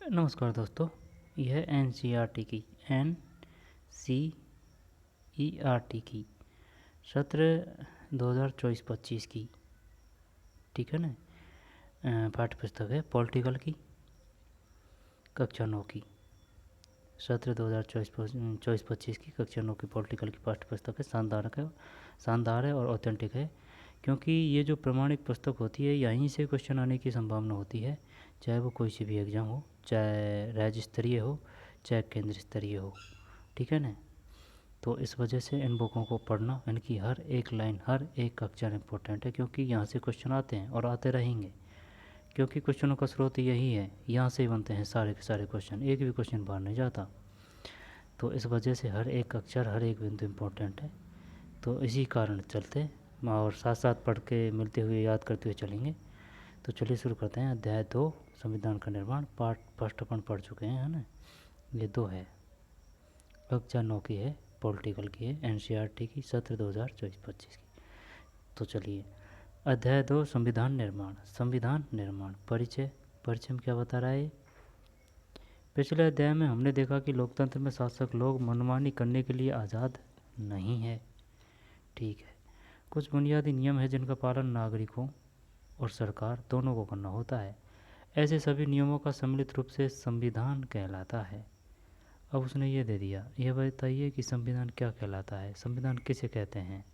नमस्कार दोस्तों, यह एनसीईआरटी की की सत्र 2024-25 की, ठीक है ना, पाठ्य पुस्तक है पॉलिटिकल की, कक्षा 9 की। सत्र 2024-25 की कक्षा 9 की पॉलिटिकल की पाठ्य पुस्तक है। शानदार है और ऑथेंटिक है, क्योंकि ये जो प्रमाणिक पुस्तक होती है यहीं से क्वेश्चन आने की संभावना होती है, चाहे वो कोई सी भी एग्ज़ाम हो, चाहे राज्य स्तरीय हो, चाहे केंद्र स्तरीय हो, ठीक है ना। तो इस वजह से इन बुकों को पढ़ना, इनकी हर एक लाइन, हर एक अक्षर इम्पोर्टेंट है, क्योंकि यहाँ से क्वेश्चन आते हैं और आते रहेंगे, क्योंकि क्वेश्चनों का स्रोत यही है, यहाँ से ही बनते हैं सारे के सारे क्वेश्चन, एक भी क्वेश्चन बाहर नहीं जाता। तो इस वजह से हर एक अक्षर, हर एक बिंदु इम्पोर्टेंट है। तो इसी कारण चलते और साथ साथ पढ़ के मिलते हुए, याद करते हुए चलेंगे। तो चलिए शुरू करते हैं। अध्याय 2, संविधान का निर्माण, पार्ट फर्स्ट अपन पढ़ चुके हैं, है ना। ये 2 है, कक्षा 9 की है, पॉलिटिकल की है, एनसीईआरटी की, सत्र 2024-25 की। तो चलिए, अध्याय 2, संविधान निर्माण। संविधान निर्माण परिचय में क्या बता रहा है? पिछले अध्याय में हमने देखा कि लोकतंत्र में शासक लोग मनमानी करने के लिए आज़ाद नहीं है, ठीक है। कुछ बुनियादी नियम है जिनका पालन नागरिकों और सरकार दोनों को करना होता है। ऐसे सभी नियमों का सम्मिलित रूप से संविधान कहलाता है। अब उसने ये दे दिया, यह बताइए कि संविधान क्या कहलाता है, संविधान किसे कहते हैं।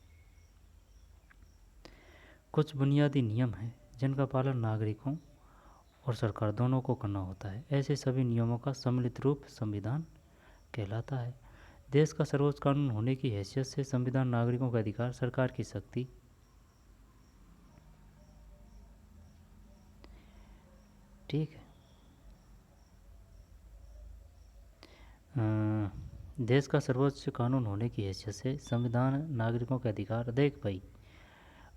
कुछ बुनियादी नियम हैं जिनका पालन नागरिकों और सरकार दोनों को करना होता है। ऐसे सभी नियमों का सम्मिलित रूप संविधान कहलाता है। देश का सर्वोच्च कानून होने की हैसियत से संविधान नागरिकों का अधिकार, सरकार की शक्ति, ठीक है, देश का सर्वोच्च कानून होने की हैसियत से संविधान नागरिकों के अधिकार। देख भाई,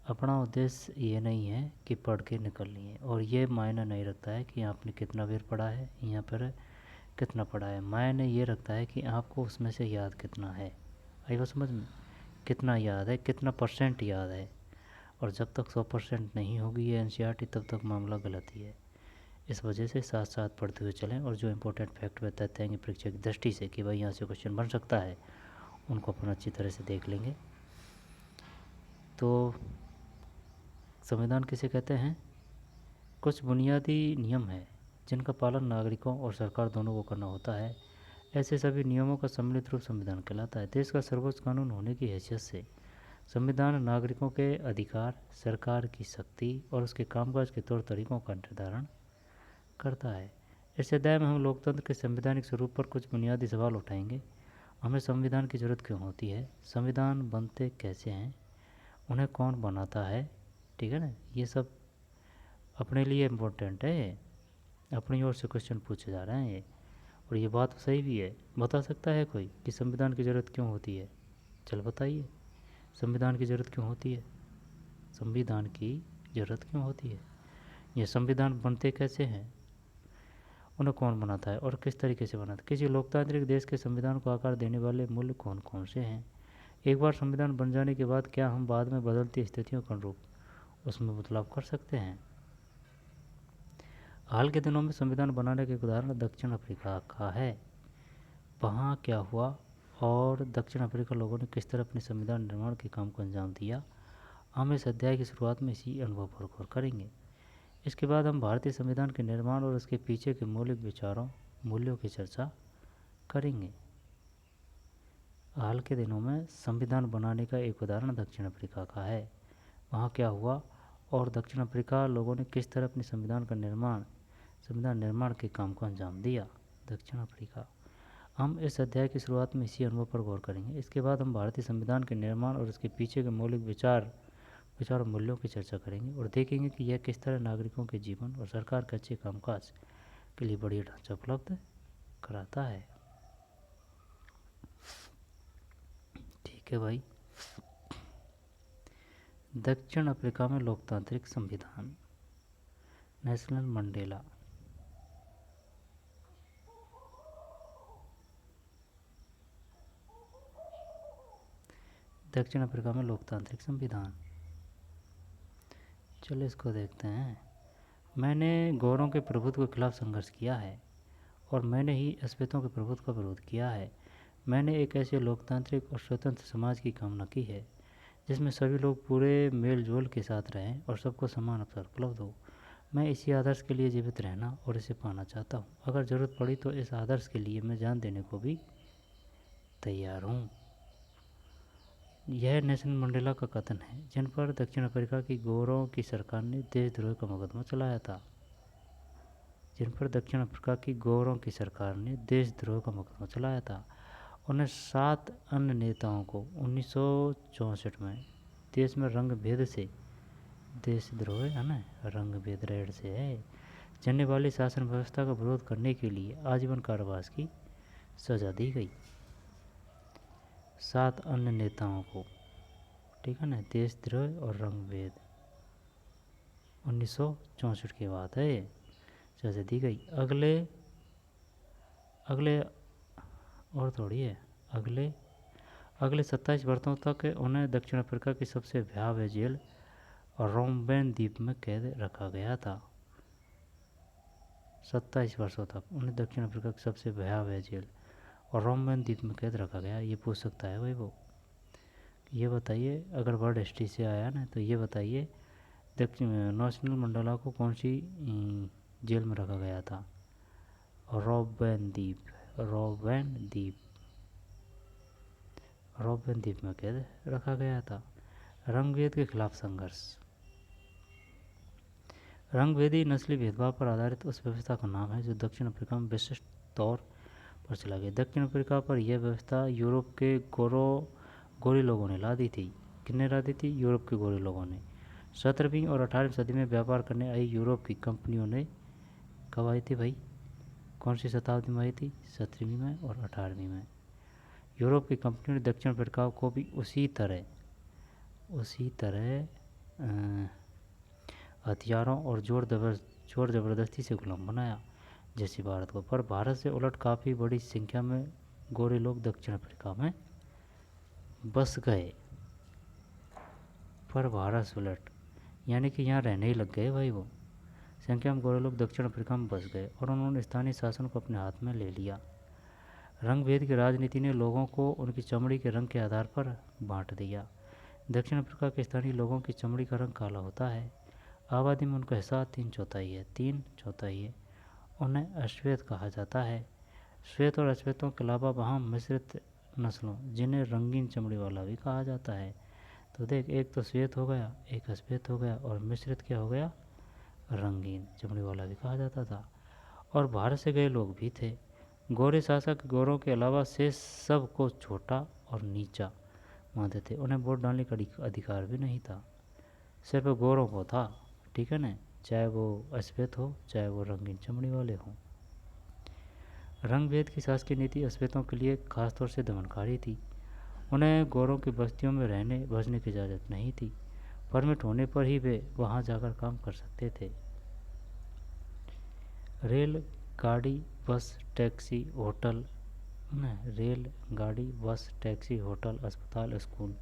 अपना उद्देश्य ये नहीं है कि पढ़ के निकल लिए, और ये मायने नहीं रखता है कि आपने कितना बेर पढ़ा है, यहाँ पर कितना पढ़ा है। मायने ये रखता है कि आपको उसमें से याद कितना है। आई बात समझ में? कितना याद है, कितना परसेंट याद है। और जब तक 100% नहीं होगी ये एनसीईआरटी, तब तक मामला गलत ही है। इस वजह से साथ साथ पढ़ते हुए चलें, और जो इम्पोर्टेंट फैक्ट बताते हैं परीक्षा की दृष्टि से कि भाई यहाँ से क्वेश्चन बन सकता है, उनको अपन अच्छी तरह से देख लेंगे। तो संविधान किसे कहते हैं? कुछ बुनियादी नियम है जिनका पालन नागरिकों और सरकार दोनों को करना होता है। ऐसे सभी नियमों का सम्मिलित रूप संविधान कहलाता है। देश का सर्वोच्च कानून होने की हैसियत से संविधान नागरिकों के अधिकार, सरकार की शक्ति और उसके कामकाज के तौर तरीकों का निर्धारण करता है। इस अध्याय में हम लोकतंत्र के संवैधानिक स्वरूप पर कुछ बुनियादी सवाल उठाएंगे। हमें संविधान की ज़रूरत क्यों होती है, संविधान बनते कैसे हैं, उन्हें कौन बनाता है, ठीक है ना। ये सब अपने लिए इम्पोर्टेंट है, अपनी ओर से क्वेश्चन पूछे जा रहे हैं ये, और ये बात सही भी है। बता सकता है कोई कि संविधान की ज़रूरत क्यों होती है? चल बताइए, संविधान की ज़रूरत क्यों होती है, संविधान की ज़रूरत क्यों होती है, ये संविधान बनते कैसे हैं, उन्हें कौन बनाता है और किस तरीके से बनाता है। किसी लोकतांत्रिक देश के संविधान को आकार देने वाले मूल्य कौन कौन से हैं। एक बार संविधान बन जाने के बाद क्या हम बाद में बदलती स्थितियों के अनुरूप उसमें बदलाव कर सकते हैं। हाल के दिनों में संविधान बनाने का एक उदाहरण दक्षिण अफ्रीका का है। वहाँ क्या हुआ और दक्षिण अफ्रीका लोगों ने किस तरह अपने संविधान निर्माण के काम को अंजाम दिया, हम इस अध्याय की शुरुआत में इसी अनुभव पर गौर करेंगे। इसके बाद हम भारतीय संविधान के निर्माण और उसके पीछे के मौलिक विचारों, मूल्यों की चर्चा करेंगे। हाल के दिनों में संविधान बनाने का एक उदाहरण दक्षिण अफ्रीका का है। वहाँ क्या हुआ और दक्षिण अफ्रीका लोगों ने किस तरह अपने संविधान निर्माण के काम को अंजाम दिया। दक्षिण अफ्रीका, हम इस अध्याय की शुरुआत में इसी अनुभव पर गौर करेंगे। इसके बाद हम भारतीय संविधान के निर्माण और उसके पीछे के मौलिक विचार और मूल्यों की चर्चा करेंगे, और देखेंगे कि यह किस तरह नागरिकों के जीवन और सरकार के अच्छे कामकाज के लिए बढ़िया ढांचा उपलब्ध कराता है। ठीक है भाई। दक्षिण अफ्रीका में लोकतांत्रिक संविधान, नेल्सन मंडेला। दक्षिण अफ्रीका में लोकतांत्रिक संविधान, चलो इसको देखते हैं। मैंने गोरों के प्रभुत्व के खिलाफ संघर्ष किया है और मैंने ही श्वेतों के प्रभुत्व का विरोध किया है। मैंने एक ऐसे लोकतांत्रिक और स्वतंत्र समाज की कामना की है जिसमें सभी लोग पूरे मेल जोल के साथ रहें और सबको समान अवसर उपलब्ध हो। मैं इसी आदर्श के लिए जीवित रहना और इसे पाना चाहता हूँ। अगर ज़रूरत पड़ी तो इस आदर्श के लिए मैं जान देने को भी तैयार हूँ। यह नेल्सन मंडेला का कथन है, जिन पर दक्षिण अफ्रीका की गोरों की सरकार ने देशद्रोह का मुकदमा चलाया था। जिन पर दक्षिण अफ्रीका की गोरों की सरकार ने देशद्रोह का मुकदमा चलाया था। उन्हें 7 अन्य नेताओं को 1964 में देश में रंग भेद से, देशद्रोह है ना, रंग भेद रेड से है, चलने वाली शासन व्यवस्था का विरोध करने के लिए आजीवन कारावास की सजा दी गई। 7 अन्य नेताओं को, ठीक है ना, देशद्रोह और रंग भेद 1964 की बात है, सजा दी गई। अगले और थोड़ी है, अगले 27 वर्षों तक उन्हें दक्षिण अफ्रीका की सबसे भयावह जेल रोम्बेन द्वीप में कैद रखा गया था। 27 वर्षों तक उन्हें दक्षिण अफ्रीका की सबसे भयावह जेल और रोम्बेन द्वीप में कैद रखा गया। ये पूछ सकता है भाई वो, ये बताइए, अगर वर्ल्ड हिस्ट्री से आया ना तो ये बताइए नेल्सन मंडेला को कौन सी जेल में रखा गया था। रोम्बेन द्वीप में कैद रखा गया था। रंगभेद के खिलाफ संघर्ष। रंगभेदी नस्ली भेदभाव पर आधारित उस व्यवस्था का नाम है जो दक्षिण अफ्रीका में विशिष्ट तौर पर चला गया। दक्षिण अफ्रीका पर यह व्यवस्था यूरोप के गोरे लोगों ने ला दी थी। किसने ला दी थी? यूरोप के गोरे लोगों ने। 17वीं और 18वीं सदी में व्यापार करने आई यूरोप की कंपनियों ने, कब आई थी भाई, कौन सी शताब्दी में आई थी? 17वीं में और 18वीं में। यूरोप की कंपनियों ने दक्षिण अफ्रीका को भी उसी तरह हथियारों और जोर ज़बरदस्ती से गुलाम बनाया जैसे भारत को। पर भारत से उलट काफ़ी बड़ी संख्या में गोरे लोग दक्षिण अफ्रीका में बस गए। पर भारत से उलट यानी कि यहाँ रहने ही लग गए भाई वो। संख्या में गोरे लोग दक्षिण अफ्रीका में बस गए और उन्होंने स्थानीय शासन को अपने हाथ में ले लिया। रंग भेद की राजनीति ने लोगों को उनकी चमड़ी के रंग के आधार पर बांट दिया। दक्षिण अफ्रीका के स्थानीय लोगों की चमड़ी का रंग काला होता है। आबादी में उनका हिस्सा 3/4 है। उन्हें अश्वेत कहा जाता है। श्वेत और अश्वेतों के अलावा वहाँ मिश्रित नस्लों, जिन्हें रंगीन चमड़ी वाला भी कहा जाता है। तो देख, एक तो श्वेत हो गया, एक अश्वेत हो गया, और मिश्रित क्या हो गया? रंगीन चमड़ी वाला भी कहा जाता था। और भारत से गए लोग भी थे। गोरे शासक गोरों के अलावा शेष सब को छोटा और नीचा मानते थे। उन्हें वोट डालने का अधिकार भी नहीं था, सिर्फ गोरों को था, ठीक है ना, चाहे वो अश्वेत हो चाहे वो रंगीन चमड़ी वाले हों। रंग भेद की शासकीय नीति अश्वेतों के लिए खासतौर से दमनकारी थी। उन्हें गोरों की बस्तियों में रहने बसने की इजाज़त नहीं थी। परमिट होने पर ही वे वहां जाकर काम कर सकते थे। रेल गाड़ी, बस, टैक्सी, होटल, अस्पताल, स्कूल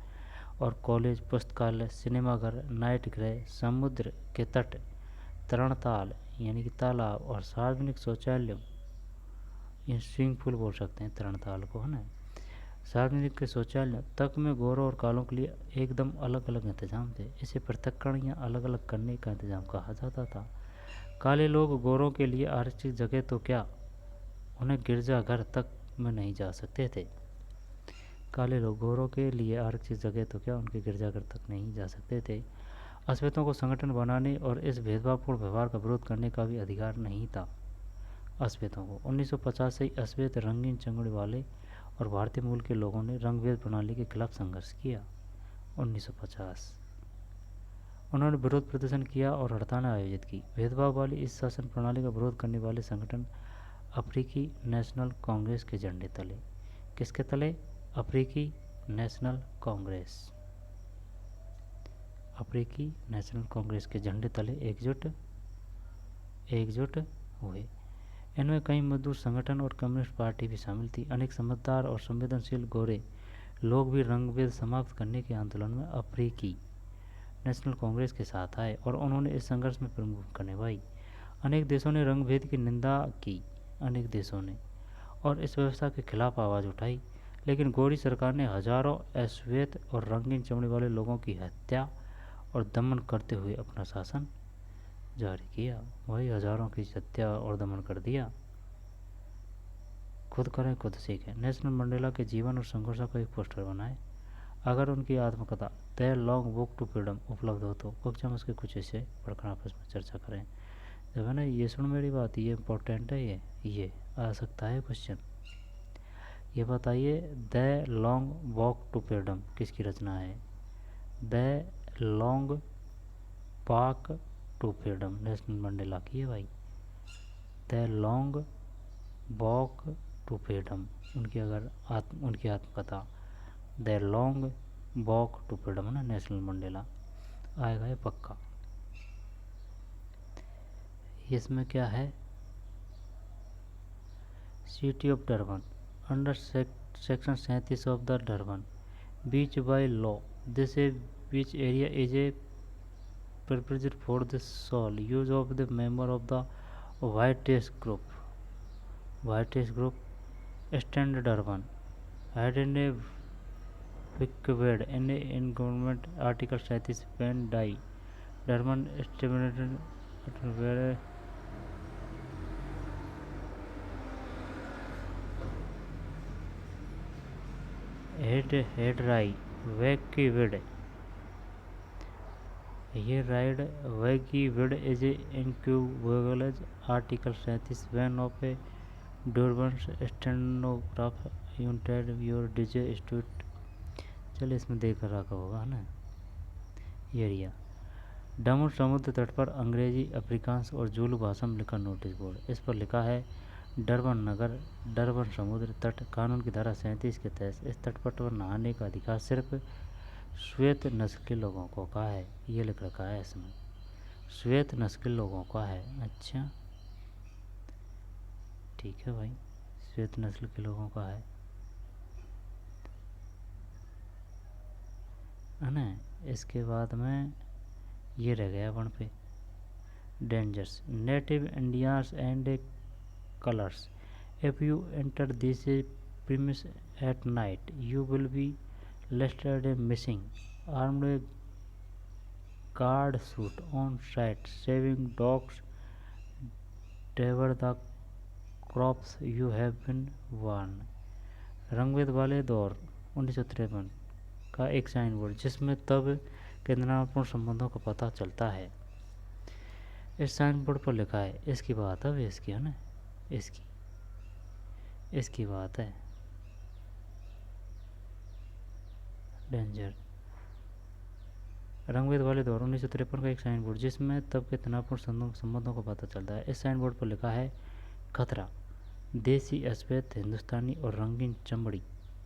और कॉलेज, पुस्तकालय, सिनेमाघर, नाइट गृह, समुद्र के तट, तरणताल यानी कि तालाब और सार्वजनिक शौचालयों, ये स्विमिंग पूल बोल सकते हैं तरणताल को, है ना, सार्वजनिक के शौचालयों तक में गोरों और कालों के लिए एकदम अलग अलग इंतजाम थे। इसे पृथक्करण या अलग अलग करने का इंतजाम कहा जाता था। काले लोग गोरों के लिए आरक्षित जगह तो क्या, उन्हें गिरजाघर तक में नहीं जा सकते थे। काले लोग गोरों के लिए आरक्षित जगह तो क्या, उनके गिरजाघर तक नहीं जा सकते थे। अश्वेतों को संगठन बनाने और इस भेदभावपूर्ण व्यवहार का विरोध करने का भी अधिकार नहीं था। अश्वेतों को 1950 से ही अश्वेत, रंगीन चमड़ी वाले और भारतीय मूल के लोगों ने रंगभेद प्रणाली के खिलाफ संघर्ष किया। 1950 उन्होंने विरोध प्रदर्शन किया और हड़तालें आयोजित की। भेदभाव वाली इस शासन प्रणाली का विरोध करने वाले संगठन अफ्रीकी नेशनल कांग्रेस के झंडे तले, किसके तले? अफ्रीकी नेशनल कांग्रेस के झंडे तले एकजुट हुए। इनमें कई मजदूर संगठन और कम्युनिस्ट पार्टी भी शामिल थी। अनेक समझदार और संवेदनशील गोरे लोग भी रंगभेद समाप्त करने के आंदोलन में अफ्रीकी नेशनल कांग्रेस के साथ आए और उन्होंने इस संघर्ष में प्रमुख भूमिका निभाई। अनेक देशों ने रंगभेद की निंदा की अनेक देशों ने और इस व्यवस्था के खिलाफ आवाज़ उठाई, लेकिन गोरी सरकार ने हजारों अश्वेत और रंगीन चमड़ी वाले लोगों की हत्या और दमन करते हुए अपना शासन जारी किया। वही हजारों की हत्या और दमन कर दिया। खुद करें खुद सीखें। नेल्सन मंडेला के जीवन और संघर्षों का एक पोस्टर बनाएं। अगर उनकी आत्मकथा the long walk to freedom उपलब्ध हो तो कक्षा में उसके कुछ ऐसे पढ़कर आपस में चर्चा करें। जब है ना, ये सुन मेरी बात, ये इम्पोर्टेंट है, ये आ सकता है क्वेश्चन। ये बताइए, the long walk to freedom किसकी रचना है? The long walk to freedom Nelson Mandela की है भाई। The long walk to freedom उनकी उनकी आत्मकथा the long walk to freedom है ना, नेल्सन मंडेला आएगा ये पक्का। इसमें क्या है? City of Durban under section 37 of the Durban beach by law this A beach area is a prepared for the sole use of the member of the whitest group stand Durban had in a wicked in government article 37 when die Durban estimated where head right wacky word ये right wacky word is इनक्यूबल article 37 one of a डोरबन stenograph united your डीजे स्टूट। चलिए इसमें देकर रखा होगा है ना। एरिया डमन समुद्र तट पर अंग्रेजी, अफ्रीकांस और जूलू भाषा में लिखा नोटिस बोर्ड। इस पर लिखा है डरबन नगर, डरबन समुद्र तट कानून की धारा 37 के तहत इस तटपट पर नहाने का अधिकार सिर्फ श्वेत नस्ल के लोगों को का है। ये लिख रखा है इसमें, श्वेत नस्ल के लोगों का है। अच्छा ठीक है भाई, श्वेत नस्ल के लोगों का है ना। इसके बाद में ये रह गया वन पे dangers native Indians and colours if you enter this premise at night you will be listed a missing armed guard suit on site saving dogs devour the crops you have been warned। रंगभेद वाले दौर 1953 का एक sign board जिसमें तब केंद्रपूर्ण संबंधों का पता चलता है। इस साइन बोर्ड पर लिखा है, इसकी बात है इसकी है ना, इसकी बात है डेंजर। रंगभेद वाले दौर 1953 का एक साइन बोर्ड जिसमें तब के तनावपूर्ण संबंधों का पता चलता है। इस साइन बोर्ड पर लिखा है खतरा देसी अश्वेत हिंदुस्तानी और रंगीन चमड़ी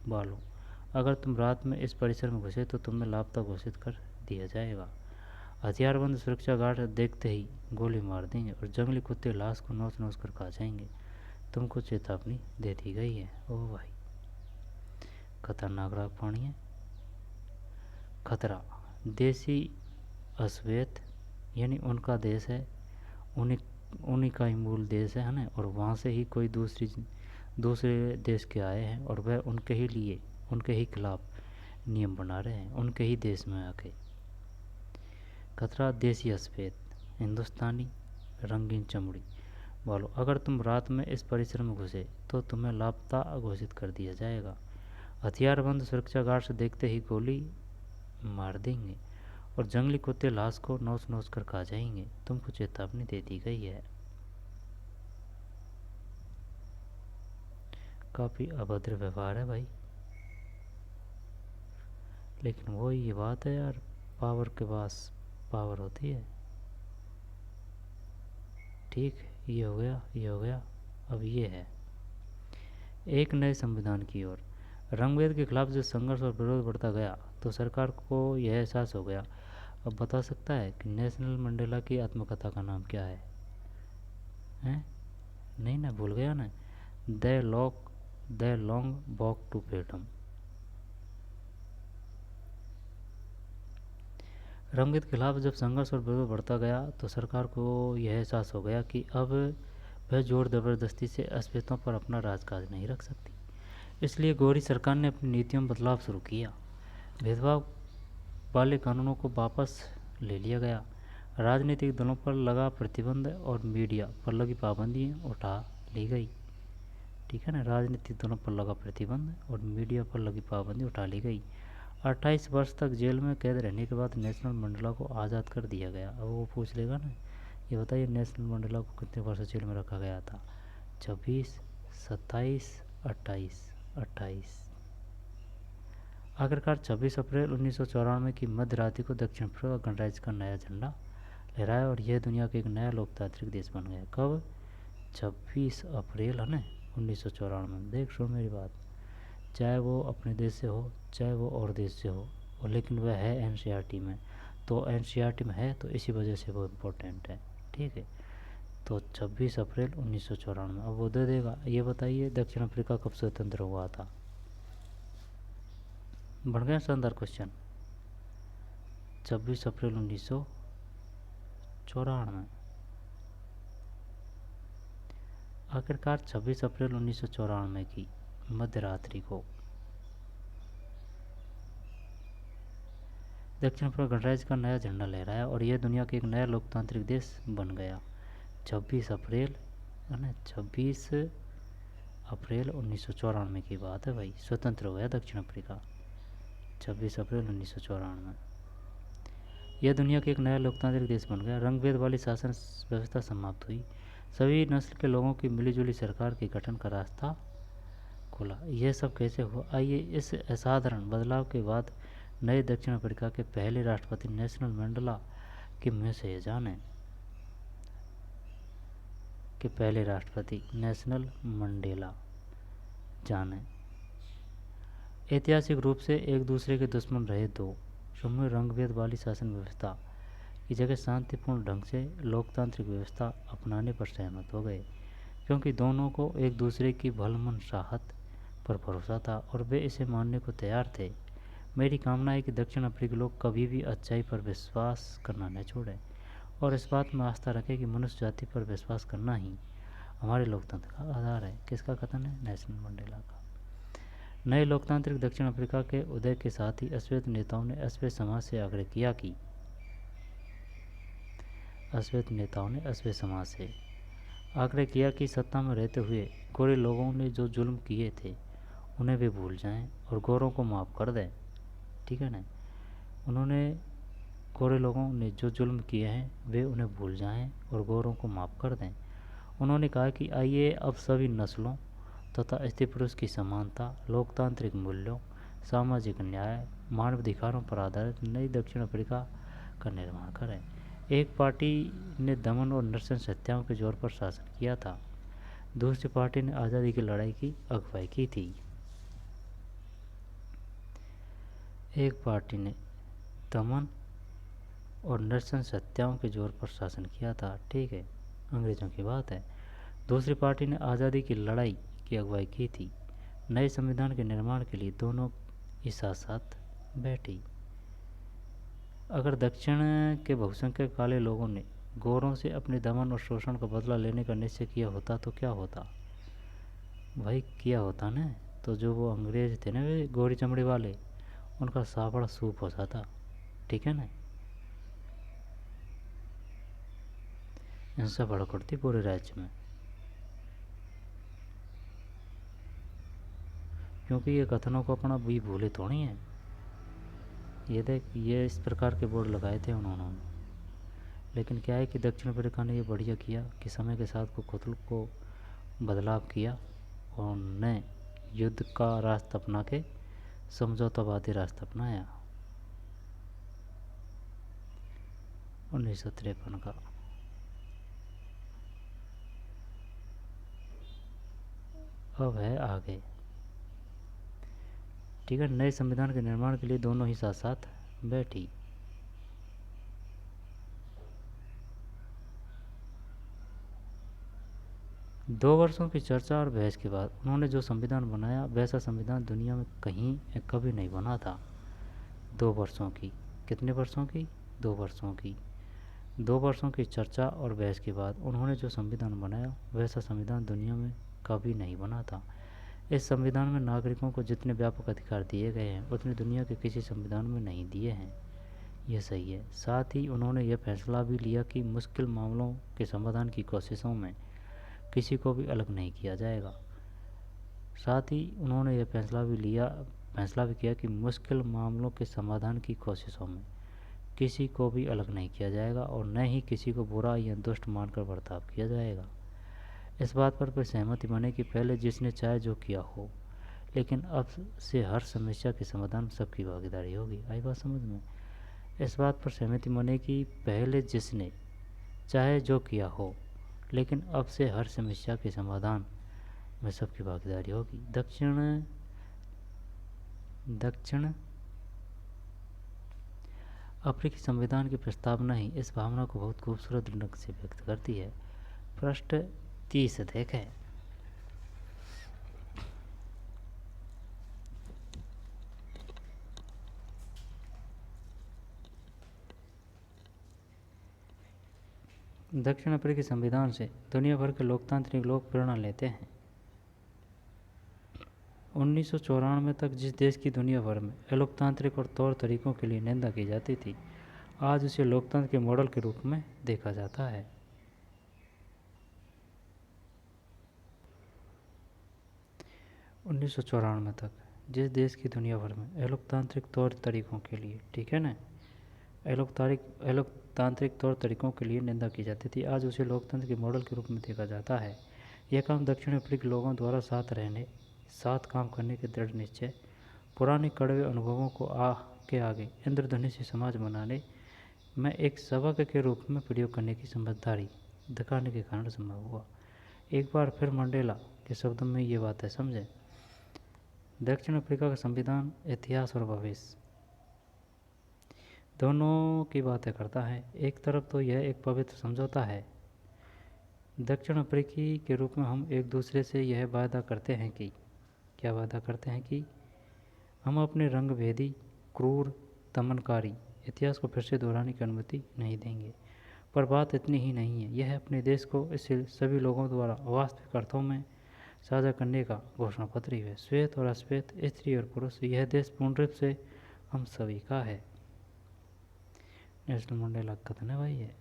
वालों, अगर तुम रात में इस परिसर में घुसे तो तुम्हें लापता घोषित कर दिया जाएगा। हथियारबंद सुरक्षा गार्ड देखते ही गोली मार देंगे और जंगली कुत्ते लाश को नोच नोच कर खा जाएंगे। तुमको चेतावनी दे दी गई है। ओ भाई खतरनाक राग पानी है। खतरा देसी अश्वेत यानी उनका देश है, उन्हीं का ही मूल देश है ना, और वहाँ से ही कोई दूसरे देश के आए हैं और वह उनके ही खिलाफ नियम बना रहे हैं, उनके ही देश में आके। खतरा देसी अश्वेत हिंदुस्तानी रंगीन चमड़ी वालों, अगर तुम रात में इस परिसर में घुसे तो तुम्हें लापता घोषित कर दिया जाएगा। हथियारबंद सुरक्षा गार्ड से देखते ही गोली मार देंगे और जंगली कुत्ते लाश को नोच नोच कर खा जाएंगे। तुमको चेतावनी दे दी गई है। काफ़ी अभद्र व्यवहार है भाई, लेकिन वो ये बात है यार, पावर के पास पावर होती है। ठीक, ये हो गया। अब ये है एक नए संविधान की ओर। रंगभेद के खिलाफ जो संघर्ष और विरोध बढ़ता गया तो सरकार को यह एहसास हो गया। अब बता सकता है कि नेल्सन मंडेला की आत्मकथा का नाम क्या है? हैं? नहीं ना, भूल गया ना। The long walk to freedom. रंगभेद के खिलाफ जब संघर्ष और विरोध बढ़ता गया तो सरकार को यह एहसास हो गया कि अब वह जोर ज़बरदस्ती से अस्पतालों पर अपना राजकाज नहीं रख सकती। इसलिए गोरी सरकार ने अपनी नीतियों में बदलाव शुरू किया। भेदभाव वाले कानूनों को वापस ले लिया गया। राजनीतिक दलों पर लगा प्रतिबंध और मीडिया पर लगी पाबंदियाँ उठा ली गई। ठीक है ना, राजनीतिक दलों पर लगा प्रतिबंध और मीडिया पर लगी पाबंदी उठा ली गई। 28 वर्ष तक जेल में कैद रहने के बाद नेल्सन मंडेला को आज़ाद कर दिया गया। अब वो पूछ लेगा ना, ये बताइए नेल्सन मंडेला को कितने वर्ष जेल में रखा गया था? 26, 27, 28। आखिरकार 26 अप्रैल 1994 की मध्य रात्रि को दक्षिण अफ्रीका गणराज्य का नया झंडा लहराया और यह दुनिया का एक नया लोकतांत्रिक देश बन गया। कब? 26 अप्रैल है ना 1994। देख सुन मेरी बात, चाहे वो अपने देश से हो चाहे वो और देश से हो, और लेकिन वह है एनसीईआरटी में, तो एनसीईआरटी में है तो इसी वजह से वो इम्पोर्टेंट है। ठीक है, तो 26 अप्रैल 1994। अब वो दे देगा। ये बताइए दक्षिण अफ्रीका कब स्वतंत्र हुआ था? बढ़ गया शानदार क्वेश्चन। 26 अप्रैल 1994। आखिरकार 26 अप्रैल 1994 की मध्य रात्रि को दक्षिण अफ्रीका गणराज्य का नया झंडा लहराया और यह दुनिया का एक नया लोकतांत्रिक देश बन गया। 26 अप्रैल है ना, 26 अप्रैल 1994 की बात है भाई, स्वतंत्र हो गया दक्षिण अफ्रीका 26 अप्रैल 1994। यह दुनिया का एक नया लोकतांत्रिक देश बन गया। रंगभेद वाली शासन व्यवस्था समाप्त हुई। सभी नस्ल के लोगों की मिलीजुली सरकार के गठन का रास्ता खुला। यह सब कैसे हुआ? आइए इस असाधारण बदलाव के बाद नए दक्षिण अफ्रीका के पहले राष्ट्रपति नेल्सन मंडेला के मुँह से ये जाने कि पहले राष्ट्रपति नेल्सन मंडेला जाने। ऐतिहासिक रूप से एक दूसरे के दुश्मन रहे दो समूह रंगभेद वाली शासन व्यवस्था की जगह शांतिपूर्ण ढंग से लोकतांत्रिक व्यवस्था अपनाने पर सहमत हो गए, क्योंकि दोनों को एक दूसरे की भलमनसाहत पर भरोसा था और वे इसे मानने को तैयार थे। मेरी कामना है कि दक्षिण अफ्रीकी लोग कभी भी अच्छाई पर विश्वास करना न छोड़ें और इस बात में आस्था रखें कि मनुष्य जाति पर विश्वास करना ही हमारे लोकतंत्र का आधार है। किसका कथन है? नेल्सन मंडेला का। नए लोकतांत्रिक दक्षिण अफ्रीका के उदय के साथ ही अश्वेत नेताओं ने अश्वेत समाज से आग्रह किया कि सत्ता में रहते हुए गोरे लोगों ने जो जुल्म किए थे उन्हें वे भूल जाएं और गोरों को माफ़ कर दें। ठीक है ना, उन्होंने गोरे लोगों ने जो जुल्म किए हैं वे उन्हें भूल जाएं और गोरों को माफ़ कर दें। उन्होंने कहा कि आइए अब सभी नस्लों तथा स्त्री पुरुष की समानता, लोकतांत्रिक मूल्यों, सामाजिक न्याय, मानवाधिकारों पर आधारित नई दक्षिण अफ्रीका का निर्माण करें। एक पार्टी ने दमन और नृशंस हत्याओं के जोर पर शासन किया था, दूसरी पार्टी ने आज़ादी की लड़ाई की अगुवाई की थी। एक पार्टी ने दमन और नृशंस हत्याओं के जोर पर शासन किया था, ठीक है, अंग्रेज़ों की बात है। दूसरी पार्टी ने आज़ादी की लड़ाई की अगुवाई की थी। नए संविधान के निर्माण के लिए दोनों एक साथ साथ बैठी। अगर दक्षिण के बहुसंख्यक काले लोगों ने गोरों से अपने दमन और शोषण का बदला लेने का निश्चय किया होता तो क्या होता? भाई किया होता ना, तो जो वो अंग्रेज थे ना, वे गोरी चमड़ी वाले, उनका सापड़ा सूप हो जाता। ठीक है ना, हिंसा भड़क उठती पूरे राज्य में, क्योंकि ये कथनों को अपना भी भूले थोड़ी हैं। ये देख, ये इस प्रकार के बोर्ड लगाए थे उन्होंने, लेकिन क्या है कि दक्षिण अफ्रीका ने ये बढ़िया किया कि समय के साथ खुद को बदलाव किया और उन्होंने युद्ध का रास्ता अपना के समझौतावादी रास्ता अपनाया 1953 का। अब है आगे, ठीक है। नए संविधान के निर्माण के लिए दोनों ही साथ साथ बैठी। दो वर्षों की चर्चा और बहस के बाद उन्होंने जो संविधान बनाया वैसा संविधान दुनिया में कहीं कभी नहीं बना था। 2 वर्षों की, कितने वर्षों की? 2 वर्षों की 2 वर्षों की चर्चा और बहस के बाद उन्होंने जो संविधान बनाया वैसा संविधान दुनिया में कभी नहीं बना था। इस संविधान में नागरिकों को जितने व्यापक अधिकार दिए गए हैं उतने दुनिया के किसी संविधान में नहीं दिए हैं। यह सही है। साथ ही उन्होंने यह फैसला भी लिया कि मुश्किल मामलों के समाधान की कोशिशों में किसी को भी अलग नहीं किया जाएगा। साथ ही उन्होंने यह फैसला भी किया कि मुश्किल मामलों के समाधान की कोशिशों में किसी को भी अलग नहीं किया जाएगा और न ही किसी को बुरा या दुष्ट मानकर बर्ताव किया जाएगा। इस बात पर फिर सहमति बने कि पहले जिसने चाहे जो किया हो, लेकिन अब से हर समस्या के समाधान में सबकी भागीदारी होगी। आई बात समझ में? इस बात पर सहमति बने कि पहले जिसने चाहे जो किया हो, लेकिन अब से हर समस्या के समाधान में सबकी भागीदारी होगी। दक्षिण अफ्रीकी संविधान की प्रस्तावना ही इस भावना को बहुत खूबसूरत ढंग से व्यक्त करती है। पृष्ठ 30 देखें। दक्षिण अफ्रीकी संविधान से दुनिया भर के लोकतांत्रिक लोग प्रेरणा लेते हैं। 1994 तक जिस देश की दुनिया भर में लोकतांत्रिक और तौर तरीकों के लिए निंदा की जाती थी, आज उसे लोकतंत्र के मॉडल के रूप में देखा जाता है। 1994 तक जिस देश की दुनिया भर में लोकतांत्रिक तौर तरीकों के लिए, ठीक है ना, लोकतांत्रिक तौर तरीकों के लिए निंदा की जाती थी, आज उसे लोकतंत्र के मॉडल के रूप में देखा जाता है। यह काम दक्षिण अफ्रीकी लोगों द्वारा साथ काम करने के दृढ़ निश्चय, पुराने कड़वे अनुभवों को के आगे इंद्रधनुषी समाज बनाने में एक सबक के रूप में प्रयोग करने की समझदारी दिखाने के कारण संभव हुआ। एक बार फिर मंडेला के शब्दों में ये बातें समझें। दक्षिण अफ्रीका का संविधान इतिहास और भविष्य दोनों की बातें करता है। एक तरफ तो यह एक पवित्र समझौता है। दक्षिण अफ्रीकी के रूप में हम एक दूसरे से यह वादा करते हैं कि हम अपने रंगभेदी, क्रूर, दमनकारी इतिहास को फिर से दोहराने की अनुमति नहीं देंगे। पर बात इतनी ही नहीं है, यह अपने देश को इसे सभी लोगों द्वारा वास्तविक अर्थों में साझा करने का घोषणा पत्र ही है। श्वेत और अश्वेत, स्त्री और पुरुष, यह देश पूर्ण रूप से हम सभी का है। नेल्सन मंडेला का कथन है भाई है।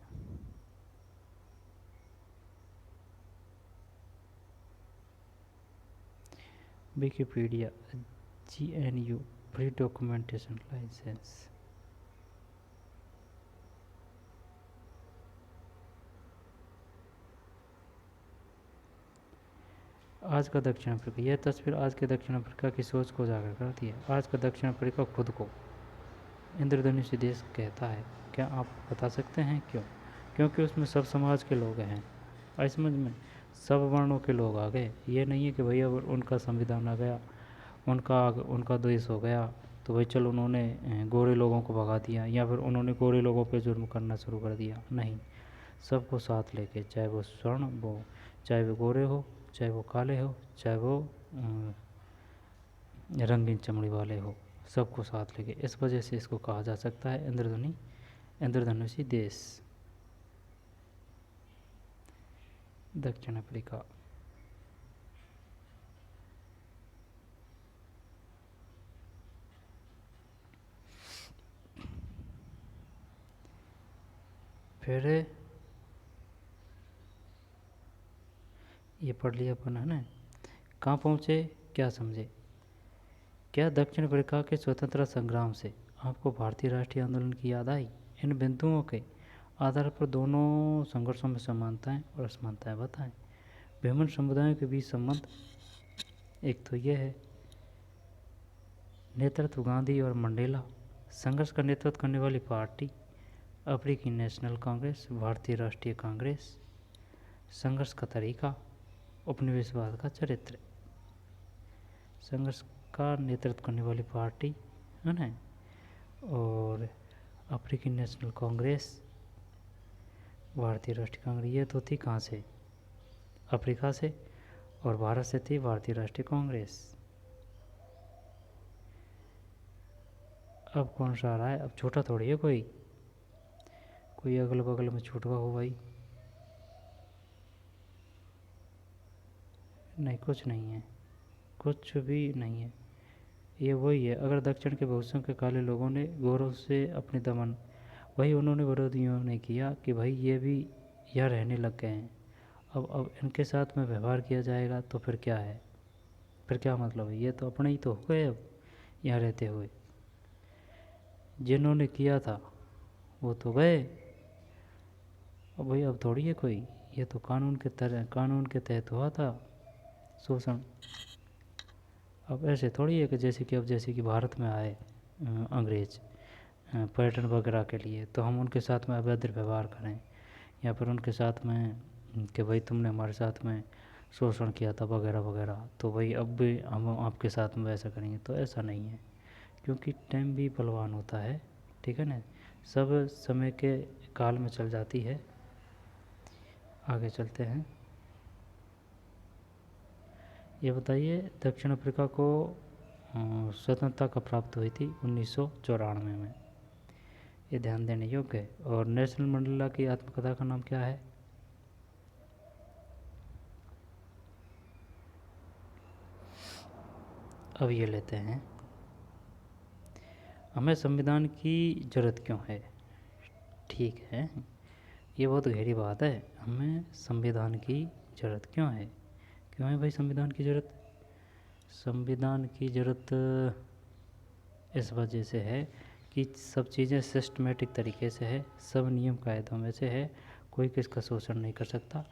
Wikipedia, GNU free documentation licence. आज का दक्षिण अफ्रीका। यह तस्वीर आज के दक्षिण अफ्रीका की सोच को उजागर करती है। आज का दक्षिण अफ्रीका खुद को इंद्रधनुषी देश कहता है। क्या आप बता सकते हैं क्यों? क्योंकि उसमें सब समाज के लोग हैं। आई समझ में? सब वर्णों के लोग आ गए। ये नहीं है कि भैया उनका संविधान आ गया, उनका देश हो गया तो भाई चलो उन्होंने गोरे लोगों को भगा दिया या फिर उन्होंने गोरे लोगों पे जुर्म करना शुरू कर दिया। नहीं, सबको साथ लेके, चाहे वो गोरे हो, चाहे वो काले हो, चाहे वो रंगीन चमड़ी वाले हो, सबको साथ लेके। इस वजह से इसको कहा जा सकता है इंद्रधनुषी देश। दक्षिण अफ्रीका। फिर ये पढ़ लिया अपन है ना। कहाँ पहुँचे, क्या समझे? क्या दक्षिण अफ्रीका के स्वतंत्रता संग्राम से आपको भारतीय राष्ट्रीय आंदोलन की याद आई? इन बिंदुओं के आधार पर दोनों संघर्षों में समानताएं और असमानताएं बताएं। विभिन्न समुदायों के बीच संबंध। एक तो यह है नेतृत्व, गांधी और मंडेला। संघर्ष का नेतृत्व करने वाली पार्टी अफ्रीकी नेशनल कांग्रेस, भारतीय राष्ट्रीय कांग्रेस। संघर्ष का तरीका, उपनिवेशवाद का चरित्र। संघर्ष का नेतृत्व करने वाली पार्टी है ना, और अफ्रीकी नेशनल कांग्रेस, भारतीय राष्ट्रीय कांग्रेस। ये तो थी कहाँ से? अफ्रीका से, और भारत से थी भारतीय राष्ट्रीय कांग्रेस। अब कौन सा आ रहा है? अब छोटा थोड़ी है कोई कोई अगल बगल में छूट गया हो भाई? नहीं, कुछ नहीं है, कुछ भी नहीं है। ये वही है, अगर दक्षिण के बहुसंख्यक काले लोगों ने गौरव से अपने दमन, वही उन्होंने विरोधियों ने किया कि भाई ये भी यहाँ रहने लग गए हैं, अब इनके साथ में व्यवहार किया जाएगा तो फिर क्या है, फिर क्या मतलब है, ये तो अपने ही तो हो गए अब यहाँ रहते हुए। जिन्होंने किया था वो तो गए, अब भाई अब थोड़ी है कोई, ये तो कानून के तहत हुआ था शोषण। अब ऐसे थोड़ी है कि जैसे कि भारत में आए अंग्रेज पर्यटन वगैरह के लिए, तो हम उनके साथ में अभद्र व्यवहार करें, या फिर उनके साथ में कि भाई तुमने हमारे साथ में शोषण किया था वगैरह वगैरह, तो भाई अब भी हम आपके साथ में वैसा करेंगे, तो ऐसा नहीं है, क्योंकि टाइम भी बलवान होता है, ठीक है ना, सब समय के काल में चल जाती है। आगे चलते हैं। ये बताइए दक्षिण अफ्रीका को स्वतंत्रता कब प्राप्त हुई थी? 1994 में। ये ध्यान देने योग्य है। और नेल्सन मंडेला की आत्मकथा का नाम क्या है? अब ये लेते हैं, हमें संविधान की ज़रूरत क्यों है? ठीक है, ये बहुत गहरी बात है, हमें संविधान की ज़रूरत क्यों है? क्यों है भाई संविधान की ज़रूरत? संविधान की ज़रूरत इस वजह से है कि सब चीज़ें सिस्टमेटिक तरीके से है, सब नियम कायदों में से है, कोई किसका शोषण नहीं कर सकता,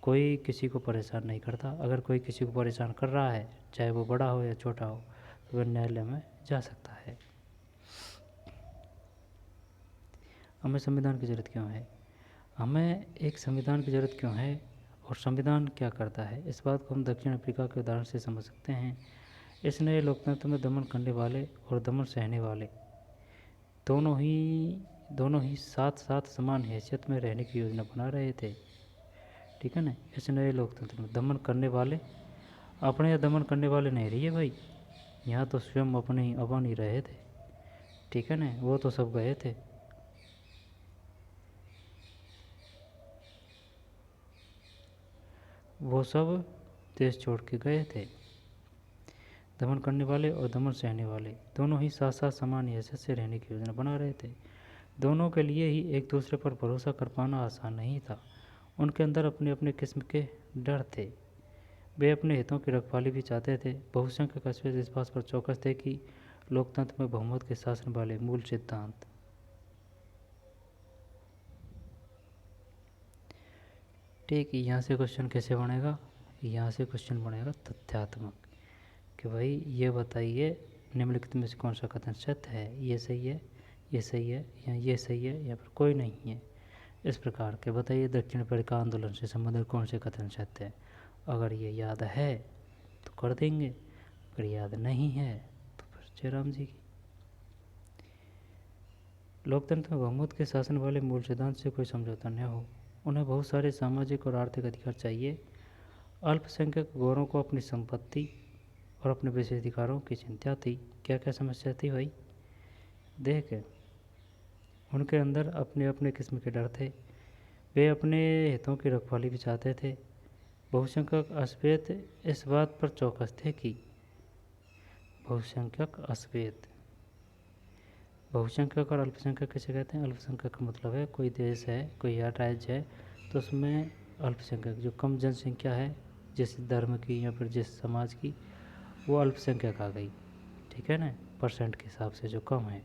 कोई किसी को परेशान नहीं करता। अगर कोई किसी को परेशान कर रहा है, चाहे वो बड़ा हो या छोटा हो, तो वह न्यायालय में जा सकता है। हमें संविधान की ज़रूरत क्यों है? हमें एक संविधान की ज़रूरत क्यों है और संविधान क्या करता है, इस बात को हम दक्षिण अफ्रीका के उदाहरण से समझ सकते हैं। इस नए लोकतंत्र में दमन करने वाले और दमन सहने वाले दोनों ही साथ साथ समान हैसियत में रहने की योजना बना रहे थे, ठीक है ना। इस नए लोकतंत्र में दमन करने वाले, अपने या दमन करने वाले नहीं रहिए भाई, यहाँ तो स्वयं अपन ही रहे थे, ठीक है ना, वो तो सब गए थे। वो सब देश छोड़ के गए थे। दमन करने वाले और दमन सहने वाले दोनों ही साथ साथ समान हैसियत से रहने की योजना बना रहे थे। दोनों के लिए ही एक दूसरे पर भरोसा कर पाना आसान नहीं था। उनके अंदर अपने अपने किस्म के डर थे, वे अपने हितों की रखवाली भी चाहते थे। बहुसंख्यक अश्वेत इस बात पर चौकस थे कि लोकतंत्र में बहुमत के शासन वाले मूल सिद्धांत, ठीक, यहाँ से क्वेश्चन कैसे बनेगा? यहाँ से क्वेश्चन बनेगा तथ्यात्मक, कि भाई ये बताइए निम्नलिखित में से कौन सा कथन सत्य है, ये सही है, ये सही है, या ये सही है, या फिर कोई नहीं है। इस प्रकार के बताइए दक्षिण अफ्रीका आंदोलन से संबंधित कौन से कथन सत्य है। अगर ये याद है तो कर देंगे, अगर याद नहीं है तो फिर जयराम जी की। लोकतंत्र में बहुमत के शासन वाले मूल सिद्धांत से कोई समझौता न हो। उन्हें बहुत सारे सामाजिक और आर्थिक अधिकार चाहिए। अल्पसंख्यक गौरों को अपनी संपत्ति और अपने विशेषाधिकारों की चिंता थी। क्या क्या समस्या थी भाई? देख, उनके अंदर अपने अपने किस्म के डर थे, वे अपने हितों की रखवाली भी चाहते थे। बहुसंख्यक अश्वेत इस बात पर चौकस थे कि बहुसंख्यक अश्वेत, बहुसंख्यक और अल्पसंख्यक किसे कहते हैं? अल्पसंख्यक का मतलब है कोई देश है, कोई राज्य है, तो उसमें अल्पसंख्यक जो कम जनसंख्या है, जिस धर्म की या फिर जिस समाज की, वो अल्पसंख्यक आ गई, ठीक है ना, परसेंट के हिसाब से जो कम है,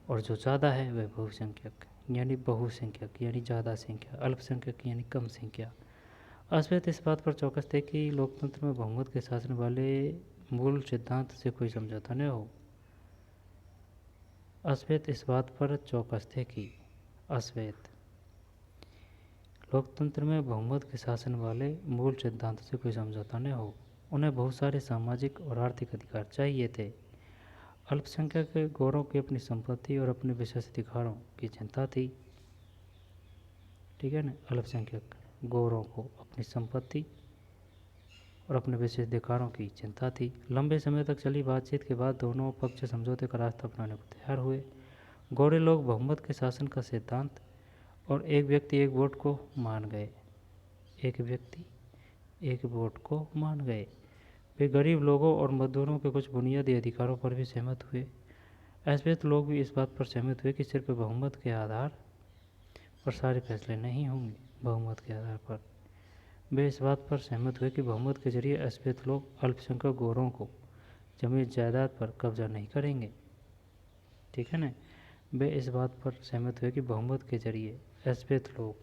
और जो ज़्यादा है वह बहुसंख्यक, यानी बहुसंख्यक यानी ज़्यादा संख्या, अल्पसंख्यक यानी कम संख्या। अश्वेत इस बात पर चौकस थे कि लोकतंत्र में बहुमत के शासन वाले मूल सिद्धांत से कोई समझौता न हो। अश्वेत इस बात पर चौकस थे कि अश्वेत लोकतंत्र में बहुमत के शासन वाले मूल सिद्धांत से कोई समझौता न हो। उन्हें बहुत सारे सामाजिक और आर्थिक अधिकार चाहिए थे। अल्पसंख्यक गौरों की अपनी संपत्ति और अपने विशेष अधिकारों की चिंता थी, ठीक है ना। अल्पसंख्यक गौरों को अपनी संपत्ति और अपने विशेष अधिकारों की चिंता थी। लंबे समय तक चली बातचीत के बाद दोनों पक्ष समझौते का रास्ता अपनाने को तैयार हुए। गोरे लोग बहुमत के शासन का सिद्धांत और एक व्यक्ति एक वोट को मान गए। एक व्यक्ति एक वोट को मान गए। वे गरीब लोगों और मजदूरों के कुछ बुनियादी अधिकारों पर भी सहमत हुए। श्वेत लोग भी इस बात पर सहमत हुए कि सिर्फ बहुमत के आधार पर सारे फैसले नहीं होंगे। बहुमत के आधार पर वे इस बात पर सहमत हुए कि बहुमत के जरिए श्वेत लोग अल्पसंख्यक गोरों को जमीन जायदाद पर कब्जा नहीं करेंगे। ठीक है ना। वे इस बात पर सहमत हुए कि बहुमत के जरिए श्वेत लोग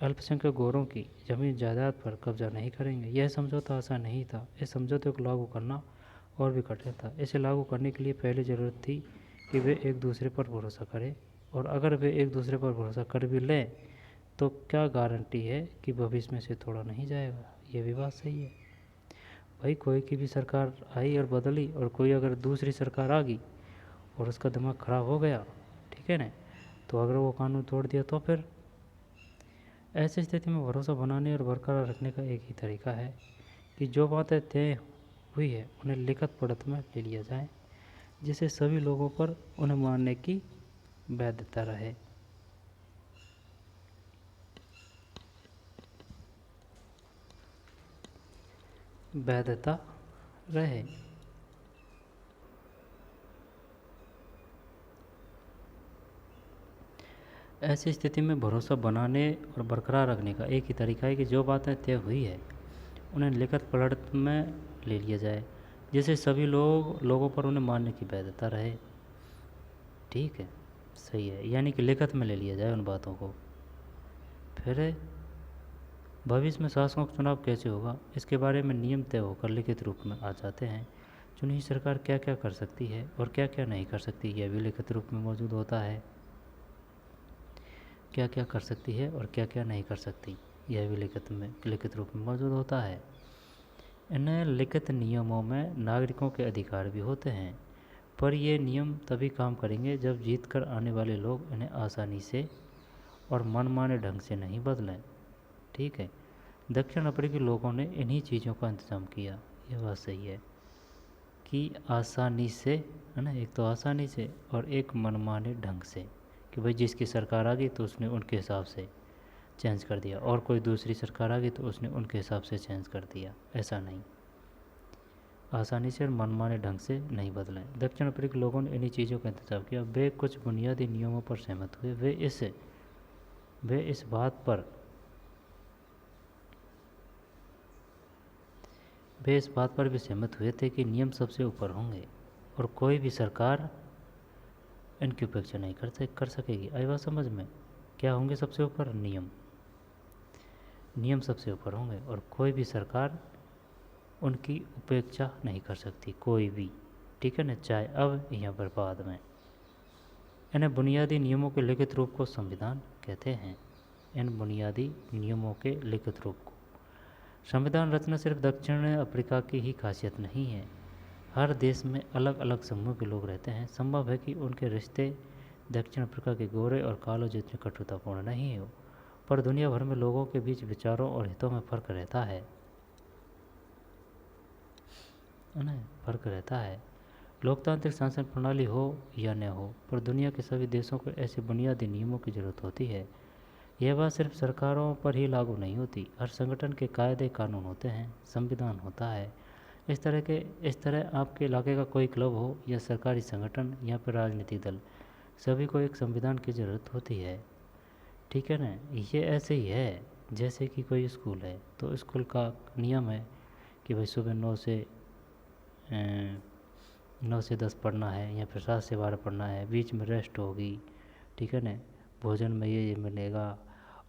अल्पसंख्यक गोरों की जमीन जायदाद पर कब्जा नहीं करेंगे। यह समझौता आसान नहीं था। इस समझौते को लागू करना और भी कठिन था। इसे लागू करने के लिए पहली ज़रूरत थी कि वे एक दूसरे पर भरोसा करें, और अगर वे एक दूसरे पर भरोसा कर भी लें तो क्या गारंटी है कि भविष्य में से तोड़ा नहीं जाएगा। ये भी बात सही है भाई। कोई की भी सरकार आई और बदली, और कोई अगर दूसरी सरकार आ गई और उसका दिमाग ख़राब हो गया, ठीक है ना, तो अगर वो कानून तोड़ दिया तो फिर ऐसी स्थिति में भरोसा बनाने और बरकरार रखने का एक ही तरीका है कि जो बातें तय हुई है उन्हें लिखित पढ़त में ले लिया जाए, जिससे सभी लोगों पर उन्हें मानने की वैधता रहे। वैधता रहे। ऐसी स्थिति में भरोसा बनाने और बरकरार रखने का एक ही तरीका है कि जो बातें तय हुई है उन्हें लिखित पढ़त में ले लिया जाए, जिससे सभी लोगों पर उन्हें मानने की वैधता रहे। ठीक है, सही है, यानी कि लिखित में ले लिया जाए उन बातों को। फिर भविष्य में शासकों का चुनाव कैसे होगा, इसके बारे में नियम तय होकर लिखित रूप में आ जाते हैं। चुनी हुई सरकार क्या क्या कर सकती है और क्या क्या नहीं कर सकती, यह भी लिखित रूप में मौजूद होता है। क्या क्या कर सकती है और क्या क्या नहीं कर सकती, यह भी लिखित रूप में मौजूद होता है। इन लिखित नियमों में नागरिकों के अधिकार भी होते हैं, पर ये नियम तभी काम करेंगे जब जीत कर आने वाले लोग इन्हें आसानी से और मनमाने ढंग से नहीं बदलें। ठीक है, दक्षिण अफ्रीकी लोगों ने इन्हीं चीज़ों का इंतज़ाम किया। ये बात सही है कि आसानी से, है ना, एक तो आसानी से और एक मनमाने ढंग से, कि भाई जिसकी सरकार आ गई तो उसने उनके हिसाब से चेंज कर दिया, और कोई दूसरी सरकार आ गई तो उसने उनके हिसाब से चेंज कर दिया। ऐसा नहीं, आसानी से और मनमाने ढंग से नहीं बदलें। दक्षिण अफ्रीकी लोगों ने इन्हीं चीज़ों का इंतजाम किया। वे कुछ बुनियादी नियमों पर सहमत हुए। वे इस बात पर भी सहमत हुए थे कि नियम सबसे ऊपर होंगे और कोई भी सरकार इनकी उपेक्षा नहीं कर सकेगी। आई बात समझ में? क्या होंगे सबसे ऊपर? नियम सबसे ऊपर होंगे और कोई भी सरकार उनकी उपेक्षा नहीं कर सकती, कोई भी। ठीक है ना, चाहे अब या फिर बाद में। इन्हें बुनियादी नियमों के लिखित रूप को संविधान कहते हैं। इन बुनियादी नियमों के लिखित रूप को संविधान रचना सिर्फ दक्षिण अफ्रीका की ही खासियत नहीं है। हर देश में अलग अलग समूह के लोग रहते हैं। संभव है कि उनके रिश्ते दक्षिण अफ्रीका के गोरे और कालों जितने कठोरतापूर्ण नहीं हो, पर दुनिया भर में लोगों के बीच विचारों और हितों में फ़र्क रहता है ना, फ़र्क रहता है। लोकतांत्रिक शासन प्रणाली हो या न हो, पर दुनिया के सभी देशों को ऐसे बुनियादी नियमों की ज़रूरत होती है। यह बात सिर्फ सरकारों पर ही लागू नहीं होती। हर संगठन के कायदे कानून होते हैं, संविधान होता है। इस तरह आपके इलाके का कोई क्लब हो या सरकारी संगठन या फिर राजनीतिक दल, सभी को एक संविधान की ज़रूरत होती है। ठीक है ना। ये ऐसे ही है जैसे कि कोई स्कूल है तो स्कूल का नियम है कि भाई सुबह 9 से 10 पढ़ना है या फिर 7 से 12 पढ़ना है, बीच में रेस्ट होगी। ठीक है ना, भोजन में ये मिलेगा।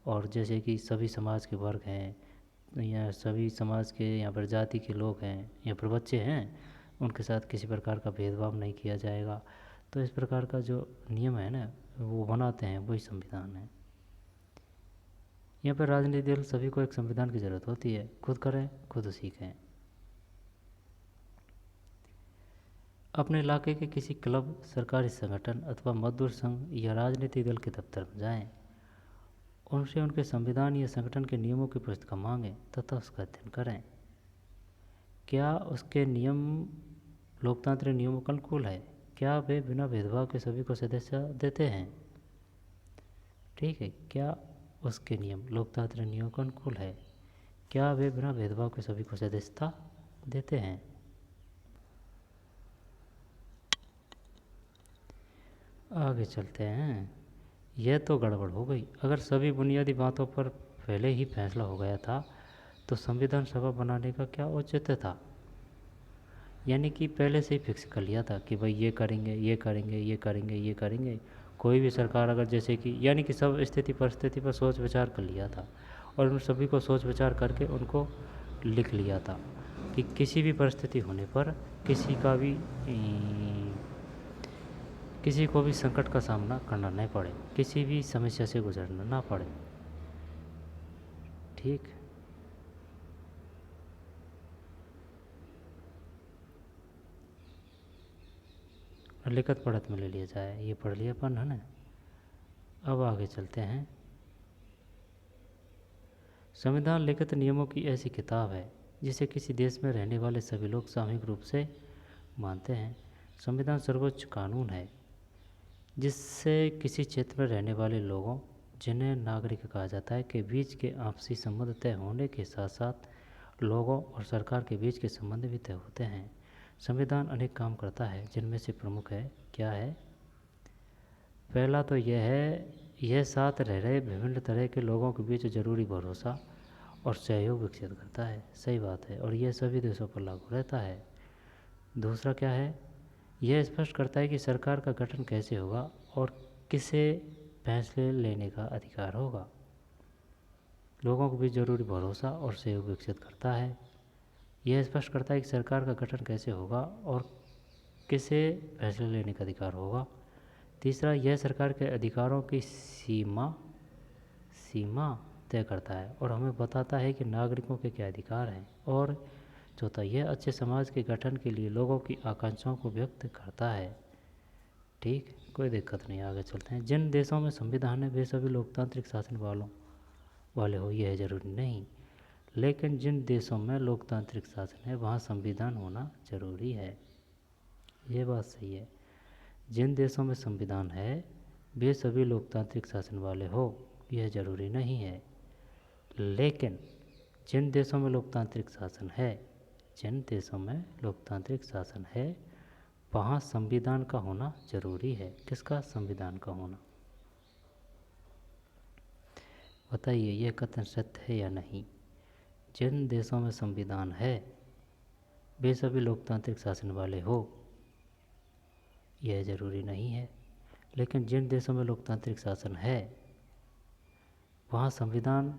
और जैसे कि सभी समाज के वर्ग हैं या सभी समाज के यहाँ पर जाति के लोग हैं या फिर बच्चे हैं, उनके साथ किसी प्रकार का भेदभाव नहीं किया जाएगा। तो इस प्रकार का जो नियम है ना, वो बनाते हैं, वही संविधान है। यहाँ पर राजनीतिक दल सभी को एक संविधान की ज़रूरत होती है। खुद करें, खुद सीखें। अपने इलाके के किसी क्लब, सरकारी संगठन अथवा मजदूर संघ या राजनीतिक दल के दफ्तर में जाएं, उनसे उनके संविधान या संगठन के नियमों की पुस्तिका मांगें तथा उसका अध्ययन करें। क्या उसके नियम लोकतांत्रिक नियमों के अनुकूल है? क्या वे बिना भेदभाव के सभी को सदस्य देते हैं? ठीक है, क्या उसके नियम लोकतांत्रिक नियमों के अनुकूल है? क्या वे बिना भेदभाव के सभी को सदस्यता देते हैं? आगे चलते हैं। यह तो गड़बड़ हो गई। अगर सभी बुनियादी बातों पर पहले ही फैसला हो गया था तो संविधान सभा बनाने का क्या औचित्य था? यानी कि पहले से ही फिक्स कर लिया था कि भाई ये करेंगे, ये करेंगे, ये करेंगे, ये करेंगे। कोई भी सरकार अगर जैसे कि यानी कि सब स्थिति परिस्थिति पर सोच विचार कर लिया था और उन सभी को सोच विचार करके उनको लिख लिया था कि किसी भी परिस्थिति होने पर किसी को भी संकट का सामना करना नहीं पड़े, किसी भी समस्या से गुजरना ना पड़े। ठीक, लिखत पढ़त में ले लिया जाए, ये पढ़ लिया अपन है ना। अब आगे चलते हैं। संविधान लिखित नियमों की ऐसी किताब है जिसे किसी देश में रहने वाले सभी लोग सामूहिक रूप से मानते हैं। संविधान सर्वोच्च कानून है जिससे किसी क्षेत्र में रहने वाले लोगों, जिन्हें नागरिक कहा जाता है, के बीच के आपसी संबंध तय होने के साथ साथ लोगों और सरकार के बीच के संबंध भी तय होते हैं। संविधान अनेक काम करता है जिनमें से प्रमुख है, क्या है? पहला तो यह है, यह साथ रह रहे विभिन्न तरह के लोगों के बीच जरूरी भरोसा और सहयोग विकसित करता है। सही बात है, और यह सभी देशों पर लागू रहता है। दूसरा क्या है? यह स्पष्ट करता है कि सरकार का गठन कैसे होगा और किसे फैसले लेने का अधिकार होगा। लोगों के बीच जरूरी भरोसा और सहयोग विकसित करता है। यह स्पष्ट करता है कि सरकार का गठन कैसे होगा और किसे फैसले लेने का अधिकार होगा। तीसरा, यह सरकार के अधिकारों की सीमा तय करता है और हमें बताता है कि नागरिकों के क्या अधिकार हैं। और चौथा, यह अच्छे समाज के गठन के लिए लोगों की आकांक्षाओं को व्यक्त करता है। ठीक, कोई दिक्कत नहीं, आगे चलते हैं। जिन देशों में संविधान है वे सभी लोकतांत्रिक शासन वाले हो, यह जरूरी नहीं, लेकिन जिन देशों में लोकतांत्रिक शासन है वहाँ संविधान होना जरूरी है। ये बात सही है। जिन देशों में संविधान है वे सभी लोकतांत्रिक शासन वाले हो, यह जरूरी नहीं है, लेकिन जिन देशों में लोकतांत्रिक शासन है वहाँ संविधान का होना जरूरी है। किसका? संविधान का होना। बताइए यह कथन सत्य है या नहीं? जिन देशों में संविधान है वे सभी लोकतांत्रिक शासन वाले हो, यह जरूरी नहीं है, लेकिन जिन देशों में लोकतांत्रिक शासन है वहाँ संविधान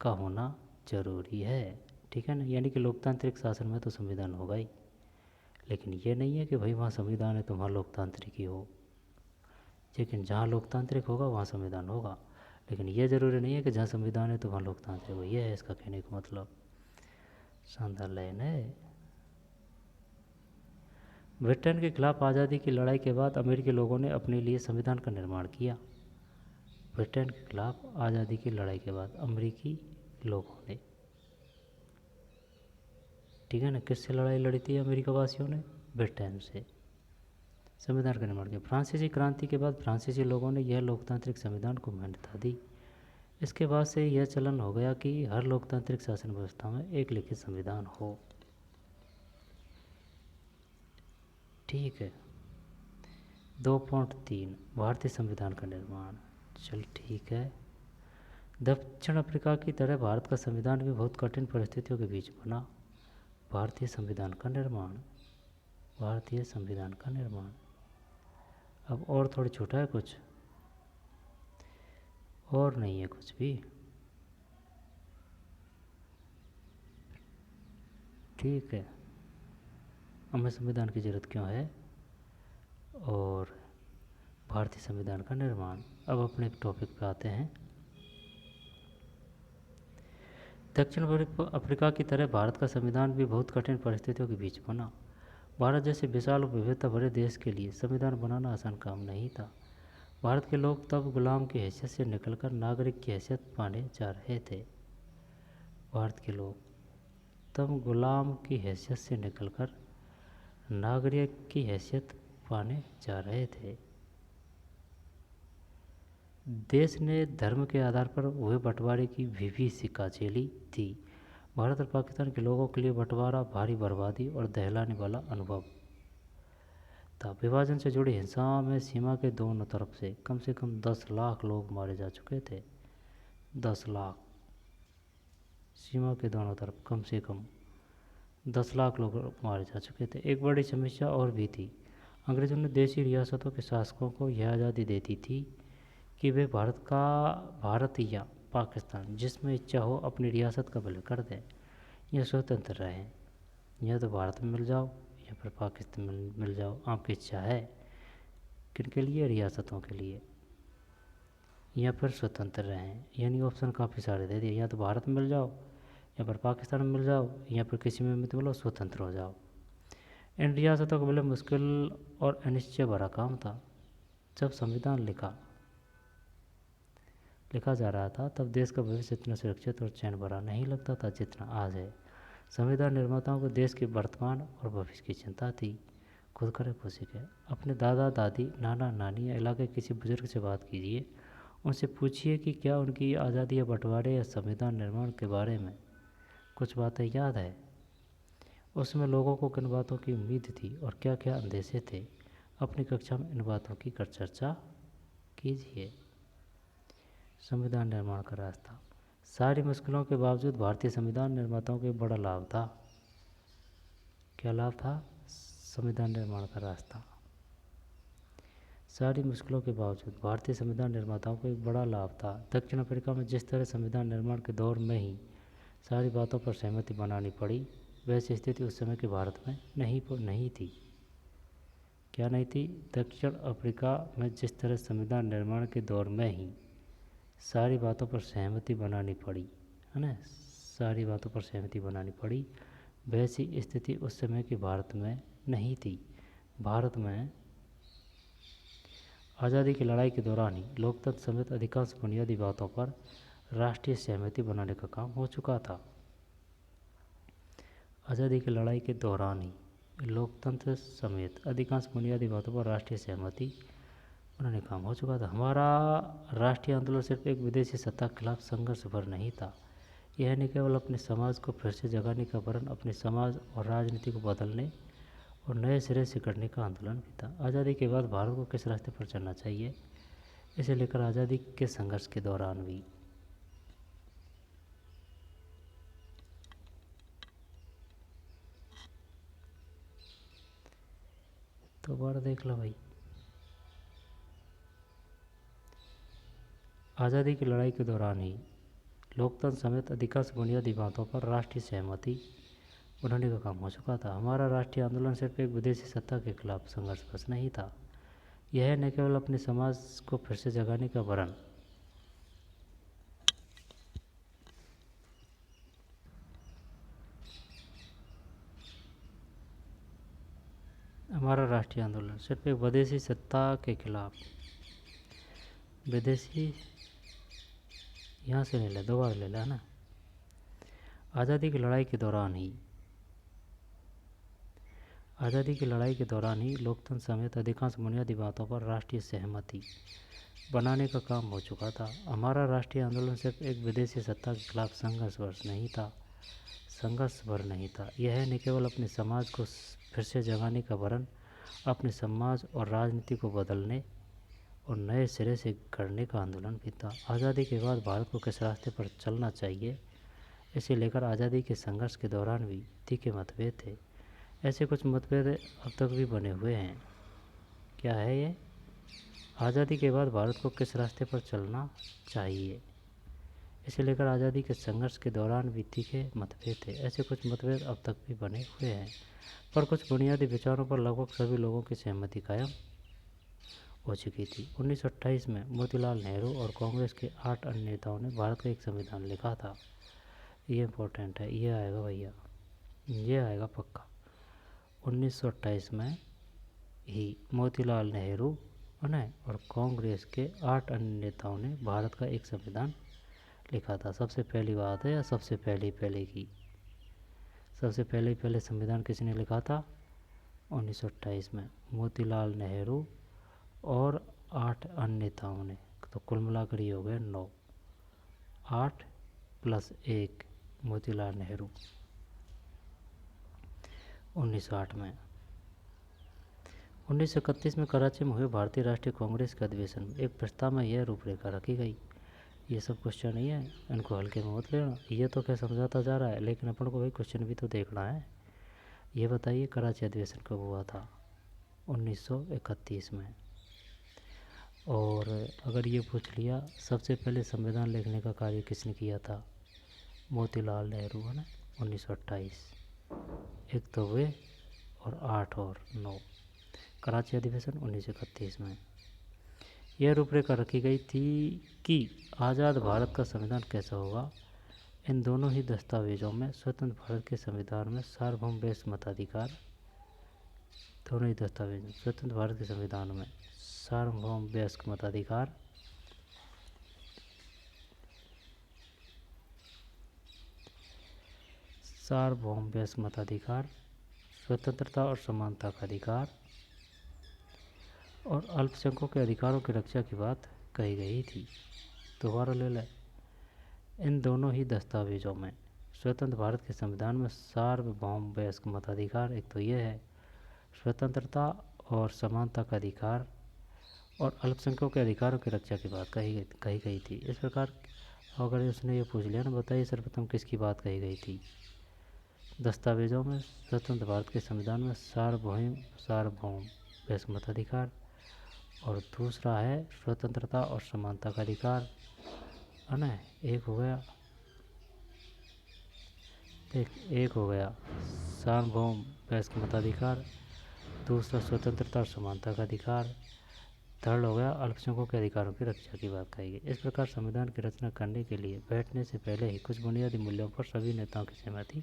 का होना जरूरी है। ठीक है ना, यानी कि लोकतांत्रिक शासन में तो संविधान होगा ही, लेकिन ये नहीं है कि भाई वहाँ संविधान है तो वहाँ लोकतांत्रिक ही हो। लेकिन जहाँ लोकतांत्रिक होगा वहाँ संविधान होगा, लेकिन ये जरूरी नहीं है कि जहाँ संविधान है तो वहाँ लोकतांत्रिक हो। ये है इसका कहने का मतलब। शानदार लाइन है। ब्रिटेन के खिलाफ आज़ादी की लड़ाई के बाद अमेरिकी लोगों ने अपने लिए संविधान का निर्माण किया। ब्रिटेन के खिलाफ आज़ादी की लड़ाई के बाद अमेरिकी लोगों ने, ठीक है ना, किससे लड़ाई लड़ी थी अमेरिका वासियों ने? ब्रिटेन से संविधान का निर्माण किया। फ्रांसीसी क्रांति के बाद फ्रांसीसी लोगों ने यह लोकतांत्रिक संविधान को मान्यता दी। इसके बाद से यह चलन हो गया कि हर लोकतांत्रिक शासन व्यवस्था में एक लिखित संविधान हो। ठीक है। 2.3 भारतीय संविधान का निर्माण। चल ठीक है। दक्षिण अफ्रीका की तरह भारत का संविधान भी बहुत कठिन परिस्थितियों के बीच बना। भारतीय संविधान का निर्माण, भारतीय संविधान का निर्माण। अब और थोड़ी छोटा है, कुछ और नहीं है कुछ भी। ठीक है, हमें संविधान की ज़रूरत क्यों है? और भारतीय संविधान का निर्माण। अब अपने टॉपिक पे आते हैं। दक्षिण अफ्रीका की तरह भारत का संविधान भी बहुत कठिन परिस्थितियों के बीच बना। भारत जैसे विशाल और विविधता भरे देश के लिए संविधान बनाना आसान काम नहीं था। भारत के लोग तब गुलाम की हैसियत से निकलकर नागरिक की हैसियत पाने जा रहे थे। भारत के लोग तब गुलाम की हैसियत से निकलकर नागरिक की हैसियत पाने जा रहे थे। देश ने धर्म के आधार पर हुए बंटवारे की भी सिक्का झेली थी। भारत और पाकिस्तान के लोगों के लिए बंटवारा भारी बर्बादी और दहलाने वाला अनुभव था। विभाजन से जुड़ी हिंसा में सीमा के दोनों तरफ से कम 10 लाख लोग मारे जा चुके थे। 10 लाख। सीमा के दोनों तरफ कम से कम 10 लाख लोग मारे जा चुके थे। एक बड़ी समस्या और भी थी। अंग्रेज़ों ने देशी रियासतों के शासकों को यह आज़ादी देती थी कि वे भारत या पाकिस्तान जिसमें इच्छा हो अपनी रियासत का विलय कर दें या स्वतंत्र रहें। या तो भारत में मिल जाओ या फिर पाकिस्तान में मिल जाओ, आपकी इच्छा है। किनके लिए? रियासतों के लिए। या फिर स्वतंत्र रहें, यानी ऑप्शन काफ़ी सारे दे दिए। या तो भारत में मिल जाओ या फिर पाकिस्तान में मिल जाओ या फिर किसी में मत मिलो, स्वतंत्र हो जाओ। इन रियासतों का विलय मुश्किल और अनिश्चय भरा काम था। जब संविधान लिखा जा रहा था तब देश का भविष्य इतना सुरक्षित और चैन भरा नहीं लगता था जितना आज है। संविधान निर्माताओं को देश के वर्तमान और भविष्य की चिंता थी। खुद करे खुद सीखे। अपने दादा दादी, नाना नानी या इलाके किसी बुजुर्ग से बात कीजिए। उनसे पूछिए कि क्या उनकी आज़ादी या बंटवारे या संविधान निर्माण के बारे में कुछ बातें याद है। उसमें लोगों को किन बातों की उम्मीद थी और क्या क्या अंदेशे थे। अपनी कक्षा में इन बातों की कर चर्चा कीजिए। संविधान निर्माण का रास्ता। सारी मुश्किलों के बावजूद भारतीय संविधान निर्माताओं को एक बड़ा लाभ था। क्या लाभ था? संविधान निर्माण का रास्ता। सारी मुश्किलों के बावजूद भारतीय संविधान निर्माताओं को एक बड़ा लाभ था। दक्षिण अफ्रीका में जिस तरह संविधान निर्माण के दौर में ही सारी बातों पर सहमति बनानी पड़ी, वैसी स्थिति उस समय के भारत में नहीं थी। क्या नहीं थी? दक्षिण अफ्रीका में जिस तरह संविधान निर्माण के दौर में ही सारी बातों पर सहमति बनानी पड़ी, है ना, सारी बातों पर सहमति बनानी पड़ी, वैसी स्थिति उस समय के भारत में नहीं थी। भारत में आज़ादी की लड़ाई के दौरान ही लोकतंत्र समेत अधिकांश बुनियादी बातों पर राष्ट्रीय सहमति बनाने का काम हो चुका था। आज़ादी की लड़ाई के दौरान ही लोकतंत्र समेत अधिकांश बुनियादी बातों पर राष्ट्रीय सहमति बनाने का काम हो चुका था। हमारा राष्ट्रीय आंदोलन सिर्फ एक विदेशी सत्ता के खिलाफ संघर्ष भर नहीं था। यह न केवल अपने समाज को फिर से जगाने का वरन अपने समाज और राजनीति को बदलने और नए सिरे से गढ़ने का आंदोलन भी था। आज़ादी के बाद भारत को किस रास्ते पर चलना चाहिए, इसे लेकर आज़ादी के संघर्ष के दौरान भी तो बार देख लो भाई। आज़ादी की लड़ाई के दौरान ही लोकतंत्र समेत अधिकांश बुनियादी बातों पर राष्ट्रीय सहमति बनाने का काम हो चुका था। हमारा राष्ट्रीय आंदोलन सिर्फ एक विदेशी सत्ता के खिलाफ संघर्ष बस नहीं था। यह न केवल अपने समाज को फिर से जगाने का वरन हमारा राष्ट्रीय आंदोलन सिर्फ एक विदेशी सत्ता के खिलाफ, विदेशी यहाँ से ले ले, दोबारा ले ला ना। आज़ादी की लड़ाई के दौरान ही लोकतंत्र समेत अधिकांश बुनियादी बातों पर राष्ट्रीय सहमति बनाने का काम हो चुका था। हमारा राष्ट्रीय आंदोलन सिर्फ एक विदेशी सत्ता के खिलाफ संघर्ष भर नहीं था। यह न केवल अपने समाज को फिर से जगाने का वरन अपने समाज और राजनीति को बदलने और नए सिरे से गढ़ने का आंदोलन भी था। आज़ादी के बाद भारत को किस रास्ते पर चलना चाहिए, इसे लेकर आज़ादी के संघर्ष के दौरान भी तीखे मतभेद थे। ऐसे कुछ मतभेद अब तक भी बने हुए हैं। क्या है ये? आज़ादी के बाद भारत को किस रास्ते पर चलना चाहिए, इसे लेकर आज़ादी के संघर्ष के दौरान भी तीखे मतभेद थे। ऐसे कुछ मतभेद अब तक भी बने हुए हैं, पर कुछ बुनियादी विचारों पर लगभग सभी लोगों की सहमति कायम हो चुकी थी। 1928 में मोतीलाल नेहरू और कांग्रेस के 8 अन्य नेताओं ने भारत का एक संविधान लिखा था। ये इम्पोर्टेंट है, ये आएगा भैया, ये आएगा पक्का। 1928 में ही मोतीलाल नेहरू और कांग्रेस के 8 अन्य नेताओं ने भारत का एक संविधान लिखा था। सबसे पहली बात है, या सबसे पहले संविधान किसने लिखा था? 1928 में मोतीलाल नेहरू और 8 अन्य नेताओं ने, तो कुल मिलाकर ये हो गए 9, 8 + 1 मोतीलाल नेहरू 1908 में। 1931 में कराची में हुए भारतीय राष्ट्रीय कांग्रेस के अधिवेशन में एक प्रस्ताव में यह रूपरेखा रखी गई। ये सब क्वेश्चन नहीं है, इनको हल्के में मत लेना, ये तो क्या समझाता जा रहा है, लेकिन अपन को भाई क्वेश्चन भी तो देखना है। ये बताइए कराची अधिवेशन कब हुआ था? 1931 में। और अगर ये पूछ लिया सबसे पहले संविधान लिखने का कार्य किसने किया था? मोतीलाल नेहरू, है ना, 1928। एक तो वे और 8 और 9, कराची अधिवेशन 1931 में। यह रूपरेखा रखी गई थी कि आज़ाद भारत का संविधान कैसा होगा। इन दोनों ही दस्तावेजों में स्वतंत्र भारत के संविधान में सार्वभौम वयस्क मताधिकार, दोनों ही दस्तावेज स्वतंत्र भारत के संविधान में सार्वभौम वयस्क मताधिकार सार्वभौम वयस्क मताधिकार, स्वतंत्रता और समानता का अधिकार और अल्पसंख्यकों के अधिकारों की रक्षा की बात कही गई थी। दोबारा ले लें, इन दोनों ही दस्तावेजों में स्वतंत्र भारत के संविधान में सार्वभौम वयस्क मताधिकार, एक तो यह है, स्वतंत्रता और समानता का अधिकार और अल्पसंख्यकों के अधिकारों की रक्षा की बात कही गई थी। इस प्रकार अगर उसने ये पूछ लिया ना, बताइए सर्वप्रथम किसकी बात कही गई थी? दस्तावेजों में स्वतंत्र भारत के संविधान में सार्वभौम वयस्क मताधिकार, और दूसरा है स्वतंत्रता और समानता का अधिकार, है ना। एक हो गया सार्वभौम वयस्क मताधिकार, दूसरा स्वतंत्रता और समानता का अधिकार, थर्ड हो गया अल्पसंख्यकों के अधिकारों की रक्षा की बात कही गई। इस प्रकार संविधान की रचना करने के लिए बैठने से पहले ही कुछ बुनियादी मूल्यों पर सभी नेताओं की सहमति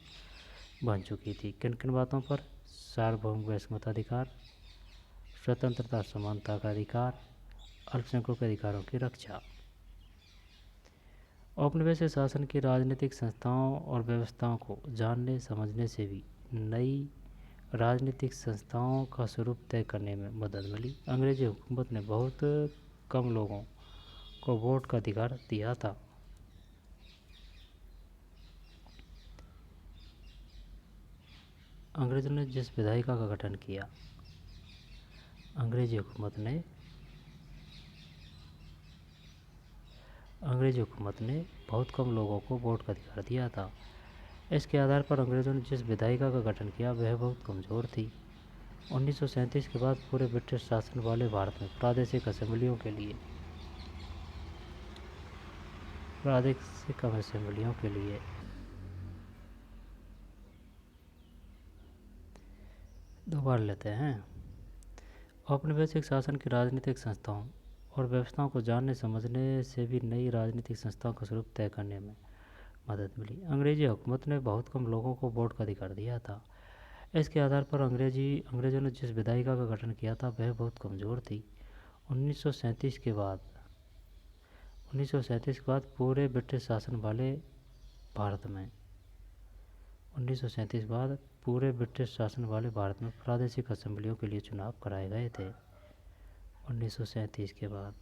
बन चुकी थी। किन किन बातों पर? सार्वभौम वयस्क मताधिकार, स्वतंत्रता समानता का अधिकार, अल्पसंख्यकों के अधिकारों की रक्षा। औपनिवेशिक शासन की राजनीतिक संस्थाओं और व्यवस्थाओं को जानने समझने से भी नई राजनीतिक संस्थाओं का स्वरूप तय करने में मदद मिली। अंग्रेजी हुकूमत ने बहुत कम लोगों को वोट का अधिकार दिया था। अंग्रेजों ने जिस विधायिका का गठन किया, अंग्रेजी हुकूमत ने बहुत कम लोगों को वोट का अधिकार दिया था। इसके आधार पर अंग्रेजों ने जिस विधायिका का गठन किया वह बहुत कमज़ोर थी। 1937 के बाद पूरे ब्रिटिश शासन वाले भारत में प्रादेशिक असेंबलियों के लिए दोबारा लेते हैं। औपनिवेशिक शासन की राजनीतिक संस्थाओं और व्यवस्थाओं को जानने समझने से भी नई राजनीतिक संस्थाओं का स्वरूप तय करने में मदद मिली। अंग्रेजी हुकूमत ने बहुत कम लोगों को वोट का अधिकार दिया था। इसके आधार पर अंग्रेजों ने जिस विधायिका का गठन किया था वह बहुत कमज़ोर थी। 1937 के बाद पूरे ब्रिटिश शासन वाले भारत में 1937 बाद पूरे ब्रिटिश शासन वाले भारत में प्रादेशिक असेंबलियों के लिए चुनाव कराए गए थे। 1937 के बाद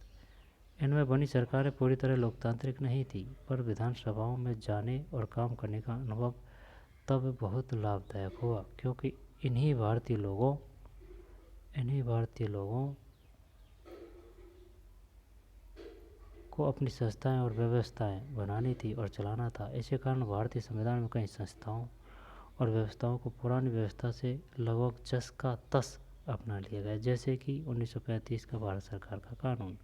इनमें बनी सरकारें पूरी तरह लोकतांत्रिक नहीं थी, पर विधानसभाओं में जाने और काम करने का अनुभव तब बहुत लाभदायक हुआ, क्योंकि इन्हीं भारतीय लोगों को अपनी संस्थाएं और व्यवस्थाएं बनानी थी और चलाना था। इसी कारण भारतीय संविधान में कई संस्थाओं और व्यवस्थाओं को पुरानी व्यवस्था से लगभग जस का तस अपना लिया गया, जैसे कि 1935 का भारत सरकार का कानून।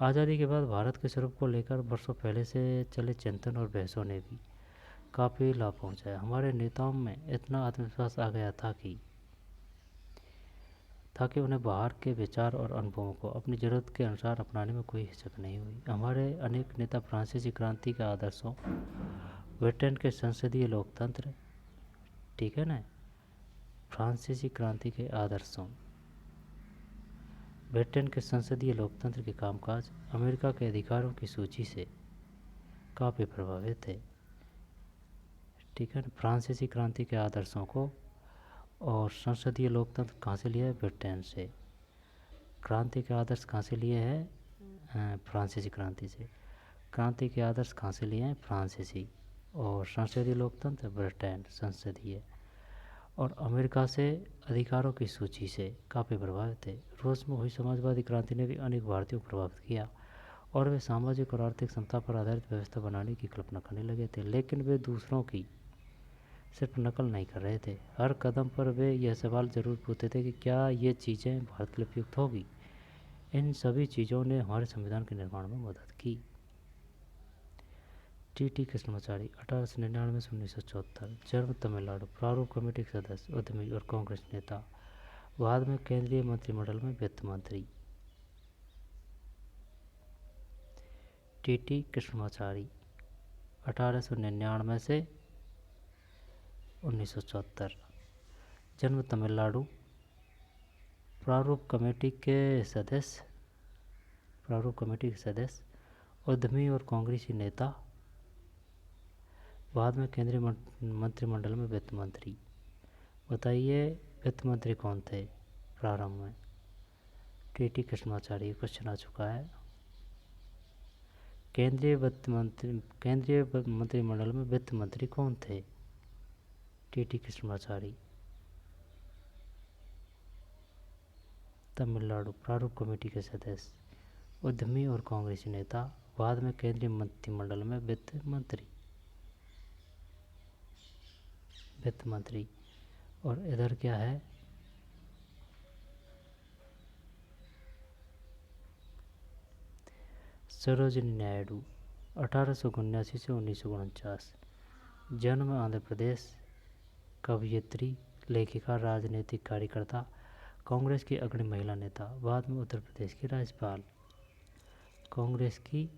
आज़ादी के बाद भारत के स्वरूप को लेकर वर्षों पहले से चले चिंतन और बहसों ने भी काफ़ी लाभ पहुंचाया। हमारे नेताओं में इतना आत्मविश्वास आ गया था कि उन्हें बाहर के विचार और अनुभवों को अपनी ज़रूरत के अनुसार अपनाने में कोई हिचक नहीं हुई। हमारे अनेक नेता फ्रांसीसी क्रांति के आदर्शों, ब्रिटेन के संसदीय लोकतंत्र, ठीक है ना, फ्रांसीसी क्रांति के आदर्शों, ब्रिटेन के संसदीय लोकतंत्र के कामकाज, अमेरिका के अधिकारों की सूची से काफ़ी प्रभावित थे। ठीक है, फ्रांसीसी क्रांति के आदर्शों को और संसदीय लोकतंत्र कहाँ से लिया है? ब्रिटेन से। क्रांति के आदर्श कहाँ से लिए हैं? फ्रांसीसी क्रांति से। क्रांति के आदर्श कहाँ से लिए हैं? फ्रांसीसी। और संसदीय लोकतंत्र ब्रिटेन संसदीय। और अमेरिका से अधिकारों की सूची से काफ़ी प्रभावित थे। रूस में हुई समाजवादी क्रांति ने भी अनेक भारतीयों को प्रभावित किया और वे सामाजिक और आर्थिक समता पर आधारित व्यवस्था बनाने की कल्पना करने लगे थे, लेकिन वे दूसरों की सिर्फ नकल नहीं कर रहे थे। हर कदम पर वे यह सवाल जरूर पूछते थे कि क्या ये चीज़ें भारत के लिए उपयुक्त होगी। इन सभी चीज़ों ने हमारे संविधान के निर्माण में मदद की। टी कृष्णमाचारी 1899 से 1974, जन्म तमिलनाडु, प्रारूप कमेटी के सदस्य, उद्यमी और कांग्रेस नेता। बाद में केंद्रीय मंत्रिमंडल में वित्त मंत्री। टी कृष्णमाचारी 1899 से 1974, जन्म तमिलनाडु, प्रारूप कमेटी के सदस्य, उद्यमी और कांग्रेसी नेता। बाद में केंद्रीय मंत्रिमंडल में वित्त मंत्री। बताइए वित्त मंत्री कौन थे प्रारंभ में? टी कृष्णमाचारी। क्वेश्चन आ चुका है। केंद्रीय मंत्रिमंडल में वित्त मंत्री कौन थे? टी कृष्णमाचारी। तमिलनाडु, प्रारूप कमेटी के सदस्य, उद्यमी और कांग्रेसी नेता। बाद में केंद्रीय मंत्रिमंडल में वित्त मंत्री। और इधर क्या है? सरोजिनी नायडू 1879 से 1949, जन्म आंध्र प्रदेश, कवयित्री, लेखिका, राजनीतिक कार्यकर्ता, कांग्रेस की अग्रणी महिला नेता। बाद में उत्तर प्रदेश की राज्यपाल। कांग्रेस की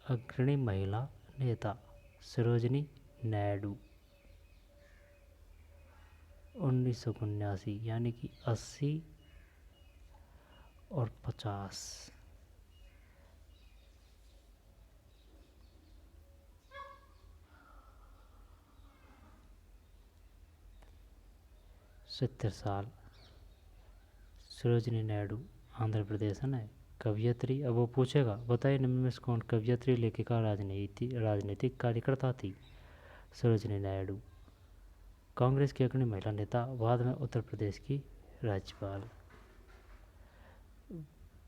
अग्रणी महिला नेता सरोजिनी नायडू। 1979 यानी कि 80 और 50। सत्तर साल। सरोजिनी नायडू आंध्र प्रदेश है ना, कवयित्री। अब वो पूछेगा बताइए निम्न में से कौन कवयित्री, लेखिका, राजनीतिक कार्यकर्ता थी? सरोजिनी नायडू। कांग्रेस की अग्रणी महिला नेता। बाद में उत्तर प्रदेश की राज्यपाल।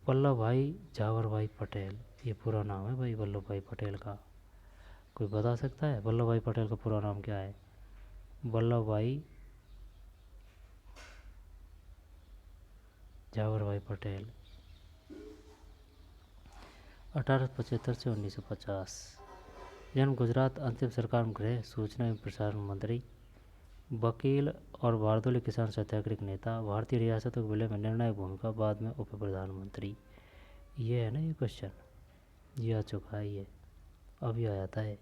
वल्लभ भाई झावर भाई पटेल, ये पूरा नाम है भाई वल्लभ भाई पटेल का। कोई बता सकता है वल्लभ भाई पटेल का पूरा नाम क्या है? वल्लभ भाई झावर भाई पटेल। 1875 से 1950, जन्म गुजरात, अंतिम सरकार में गृह, सूचना एवं प्रसारण मंत्री, वकील और बारदोली किसान सत्याग्रह के नेता, भारतीय रियासतों के विलय में निर्णायक भूमिका। बाद में उप प्रधानमंत्री। ये है ना ये क्वेश्चन, ये आ चुका है, ये अभी आया था। है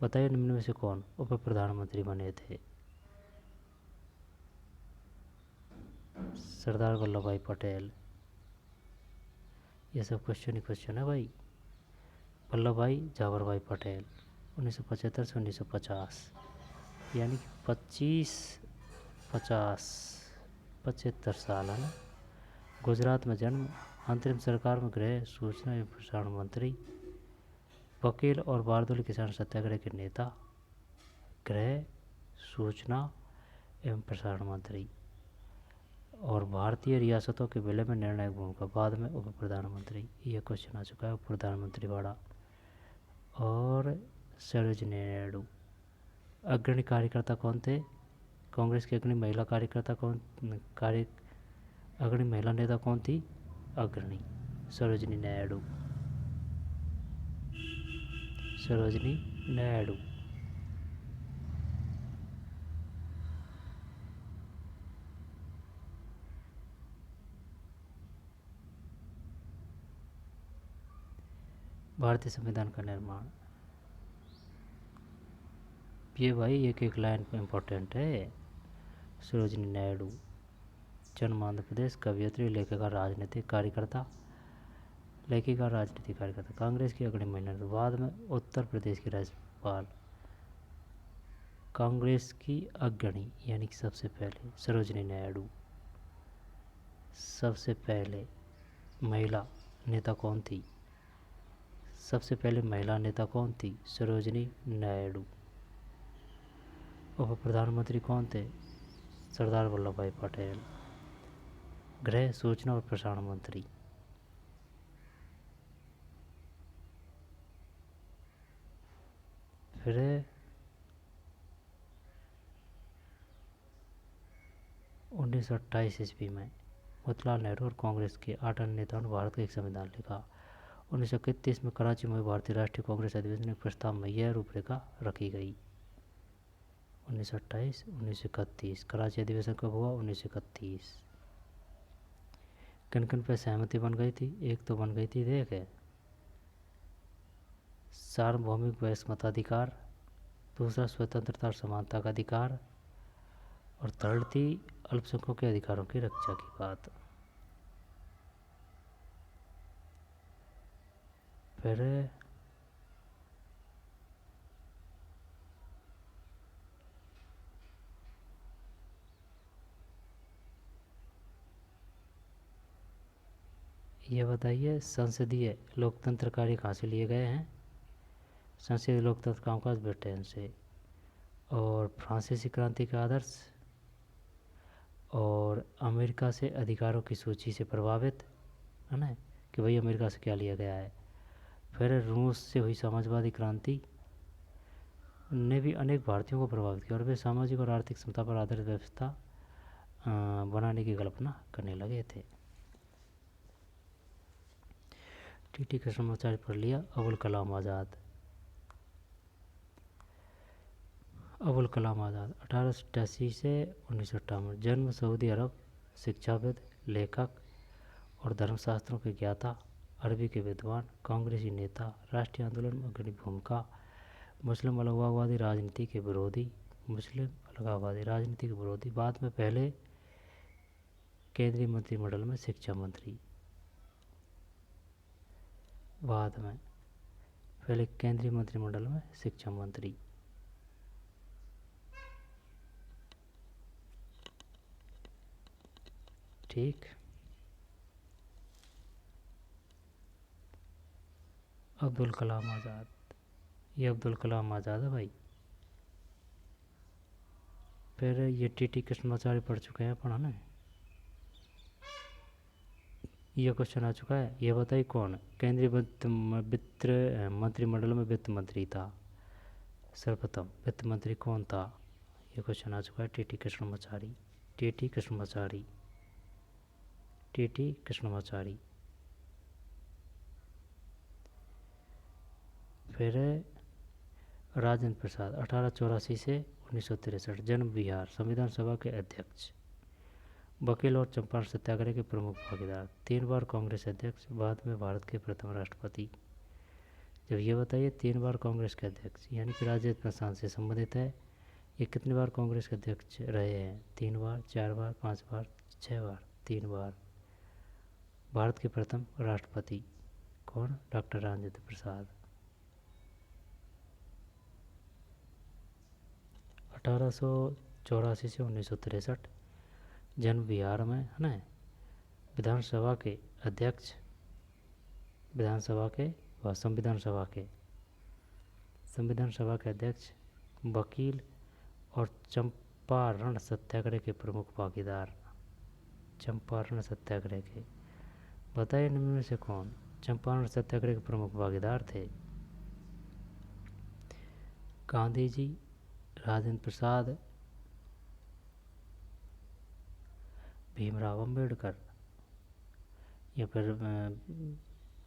बताइए निम्न में से कौन उप प्रधानमंत्री बने थे? सरदार वल्लभ भाई पटेल। ये सब क्वेश्चन है भाई। वल्लभ भाई झावर भाई पटेल 1975 से 1950, यानी कि 75 साल है ना। गुजरात में जन्म, अंतरिम सरकार में गृह, सूचना एवं प्रसारण मंत्री, वकील और बारदोली किसान सत्याग्रह के नेता, गृह, सूचना एवं प्रसारण मंत्री, और भारतीय रियासतों के विलय में निर्णायक भूमिका। बाद में उप प्रधानमंत्री। ये क्वेश्चन आ चुका है उप प्रधानमंत्री वाला। और सरोजिनी नायडू अग्रणी कार्यकर्ता कौन थे? कांग्रेस की अग्रणी महिला अग्रणी महिला नेता कौन थी? अग्रणी सरोजिनी नायडू। भारतीय संविधान का निर्माण। ये भाई एक लाइन इम्पोर्टेंट है। सरोजिनी नायडू, जन्म आंध्र प्रदेश, कवयित्री, लेखिका, राजनीतिक कार्यकर्ता, कांग्रेस की अग्रणी महिला। बाद में उत्तर प्रदेश की राज्यपाल। कांग्रेस की अग्रणी यानी कि सबसे पहले सरोजिनी नायडू। सबसे पहले महिला नेता कौन थी? सबसे पहले महिला नेता कौन थी? सरोजिनी नायडू। उप प्रधानमंत्री कौन थे? सरदार वल्लभ भाई पटेल। गृह सूचना और प्रसारण मंत्री? फिर 1928 ईस्वी में मोतीलाल नेहरू और कांग्रेस के 8 अन्य नेताओं ने भारत का एक संविधान लिखा। 1931 में कराची में भारतीय राष्ट्रीय कांग्रेस अधिवेशन के प्रस्ताव में यह रूपरेखा रखी गई। 1928 1931 कराची अधिवेशन कब हुआ? 1931। किन किन पर सहमति बन गई थी? एक तो बन गई थी देख सार्वभौमिक वैश्विकताधिकार, दूसरा स्वतंत्रता और समानता का अधिकार, और थर्ड थी अल्पसंख्यकों के अधिकारों की रक्षा की बात। फिर ये बताइए संसदीय लोकतंत्र कार्य कहाँ से लिए गए हैं? संसदीय लोकतंत्र कामकाज ब्रिटेन से। और फ्रांसीसी क्रांति का आदर्श, और अमेरिका से अधिकारों की सूची से प्रभावित, है ना, कि भाई अमेरिका से क्या लिया गया है। फिर रूस से हुई समाजवादी क्रांति ने भी अनेक भारतीयों को प्रभावित किया और वे सामाजिक और आर्थिक समता पर आधारित व्यवस्था बनाने की कल्पना करने लगे थे। टी कृष्णमाचार्य पढ़ लिया। अबुल कलाम आज़ाद। अबुल कलाम आज़ाद 1888 से 1958। जन्म सऊदी अरब, शिक्षाविद, लेखक और धर्मशास्त्रों के ज्ञाता, अरबी के विद्वान, कांग्रेसी नेता, राष्ट्रीय आंदोलन में अग्रणी भूमिका, मुस्लिम अलगाववादी राजनीति के विरोधी, बाद में पहले केंद्रीय मंत्रिमंडल में शिक्षा मंत्री। बाद में पहले केंद्रीय मंत्रिमंडल में शिक्षा मंत्री। ठीक। अब्दुल कलाम आज़ाद, ये अब्दुल कलाम आज़ाद है भाई। फिर ये टी कृष्णमाचार्य पढ़ चुके हैं अपन, है ना। ये क्वेश्चन आ चुका है। ये बताइए कौन केंद्रीय वित्त मंत्रिमंडल में वित्त मंत्री था? सर्वप्रथम वित्त मंत्री कौन था? ये क्वेश्चन आ चुका है। T Krishnamachari. T Krishnamachari. T Krishnamachari. फिर राजेंद्र प्रसाद 1884 से 1963। जन्म बिहार, संविधान सभा के अध्यक्ष, वकील और चंपारण सत्याग्रह के प्रमुख भागीदार, 3 बार कांग्रेस अध्यक्ष, बाद में भारत के प्रथम राष्ट्रपति। जब ये बताइए 3 बार कांग्रेस के अध्यक्ष यानी कि राजेंद्र प्रसाद से संबंधित है, ये कितनी बार कांग्रेस के अध्यक्ष रहे हैं? 3 बार, 4 बार, 5 बार, 6 बार? 3 बार। भारत के प्रथम राष्ट्रपति कौन? डॉक्टर राजेंद्र प्रसाद। 1884 से 1963। जन्म बिहार में, है ना। विधानसभा के अध्यक्ष, विधानसभा के व संविधान सभा के अध्यक्ष, वकील और चंपारण सत्याग्रह के प्रमुख भागीदार। चंपारण सत्याग्रह के बताइए निम्न में से कौन चंपारण सत्याग्रह के प्रमुख भागीदार थे? गांधी जी, राजेंद्र प्रसाद, भीमराव अंबेडकर या फिर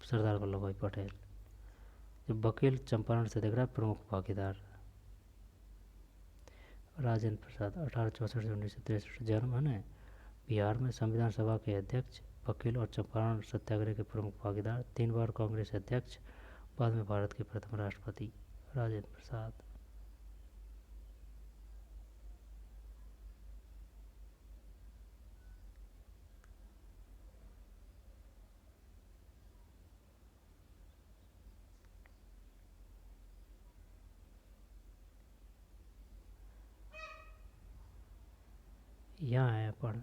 सरदार वल्लभ भाई पटेल। जब वकील चंपारण सत्याग्रह प्रमुख भागीदार राजेंद्र प्रसाद 1864 से 1963। जन्म, है ना, बिहार में, संविधान सभा के अध्यक्ष, वकील और चंपारण सत्याग्रह के प्रमुख भागीदार, 3 बार कांग्रेस अध्यक्ष, बाद में भारत के प्रथम राष्ट्रपति राजेंद्र प्रसाद। यहाँ है अपन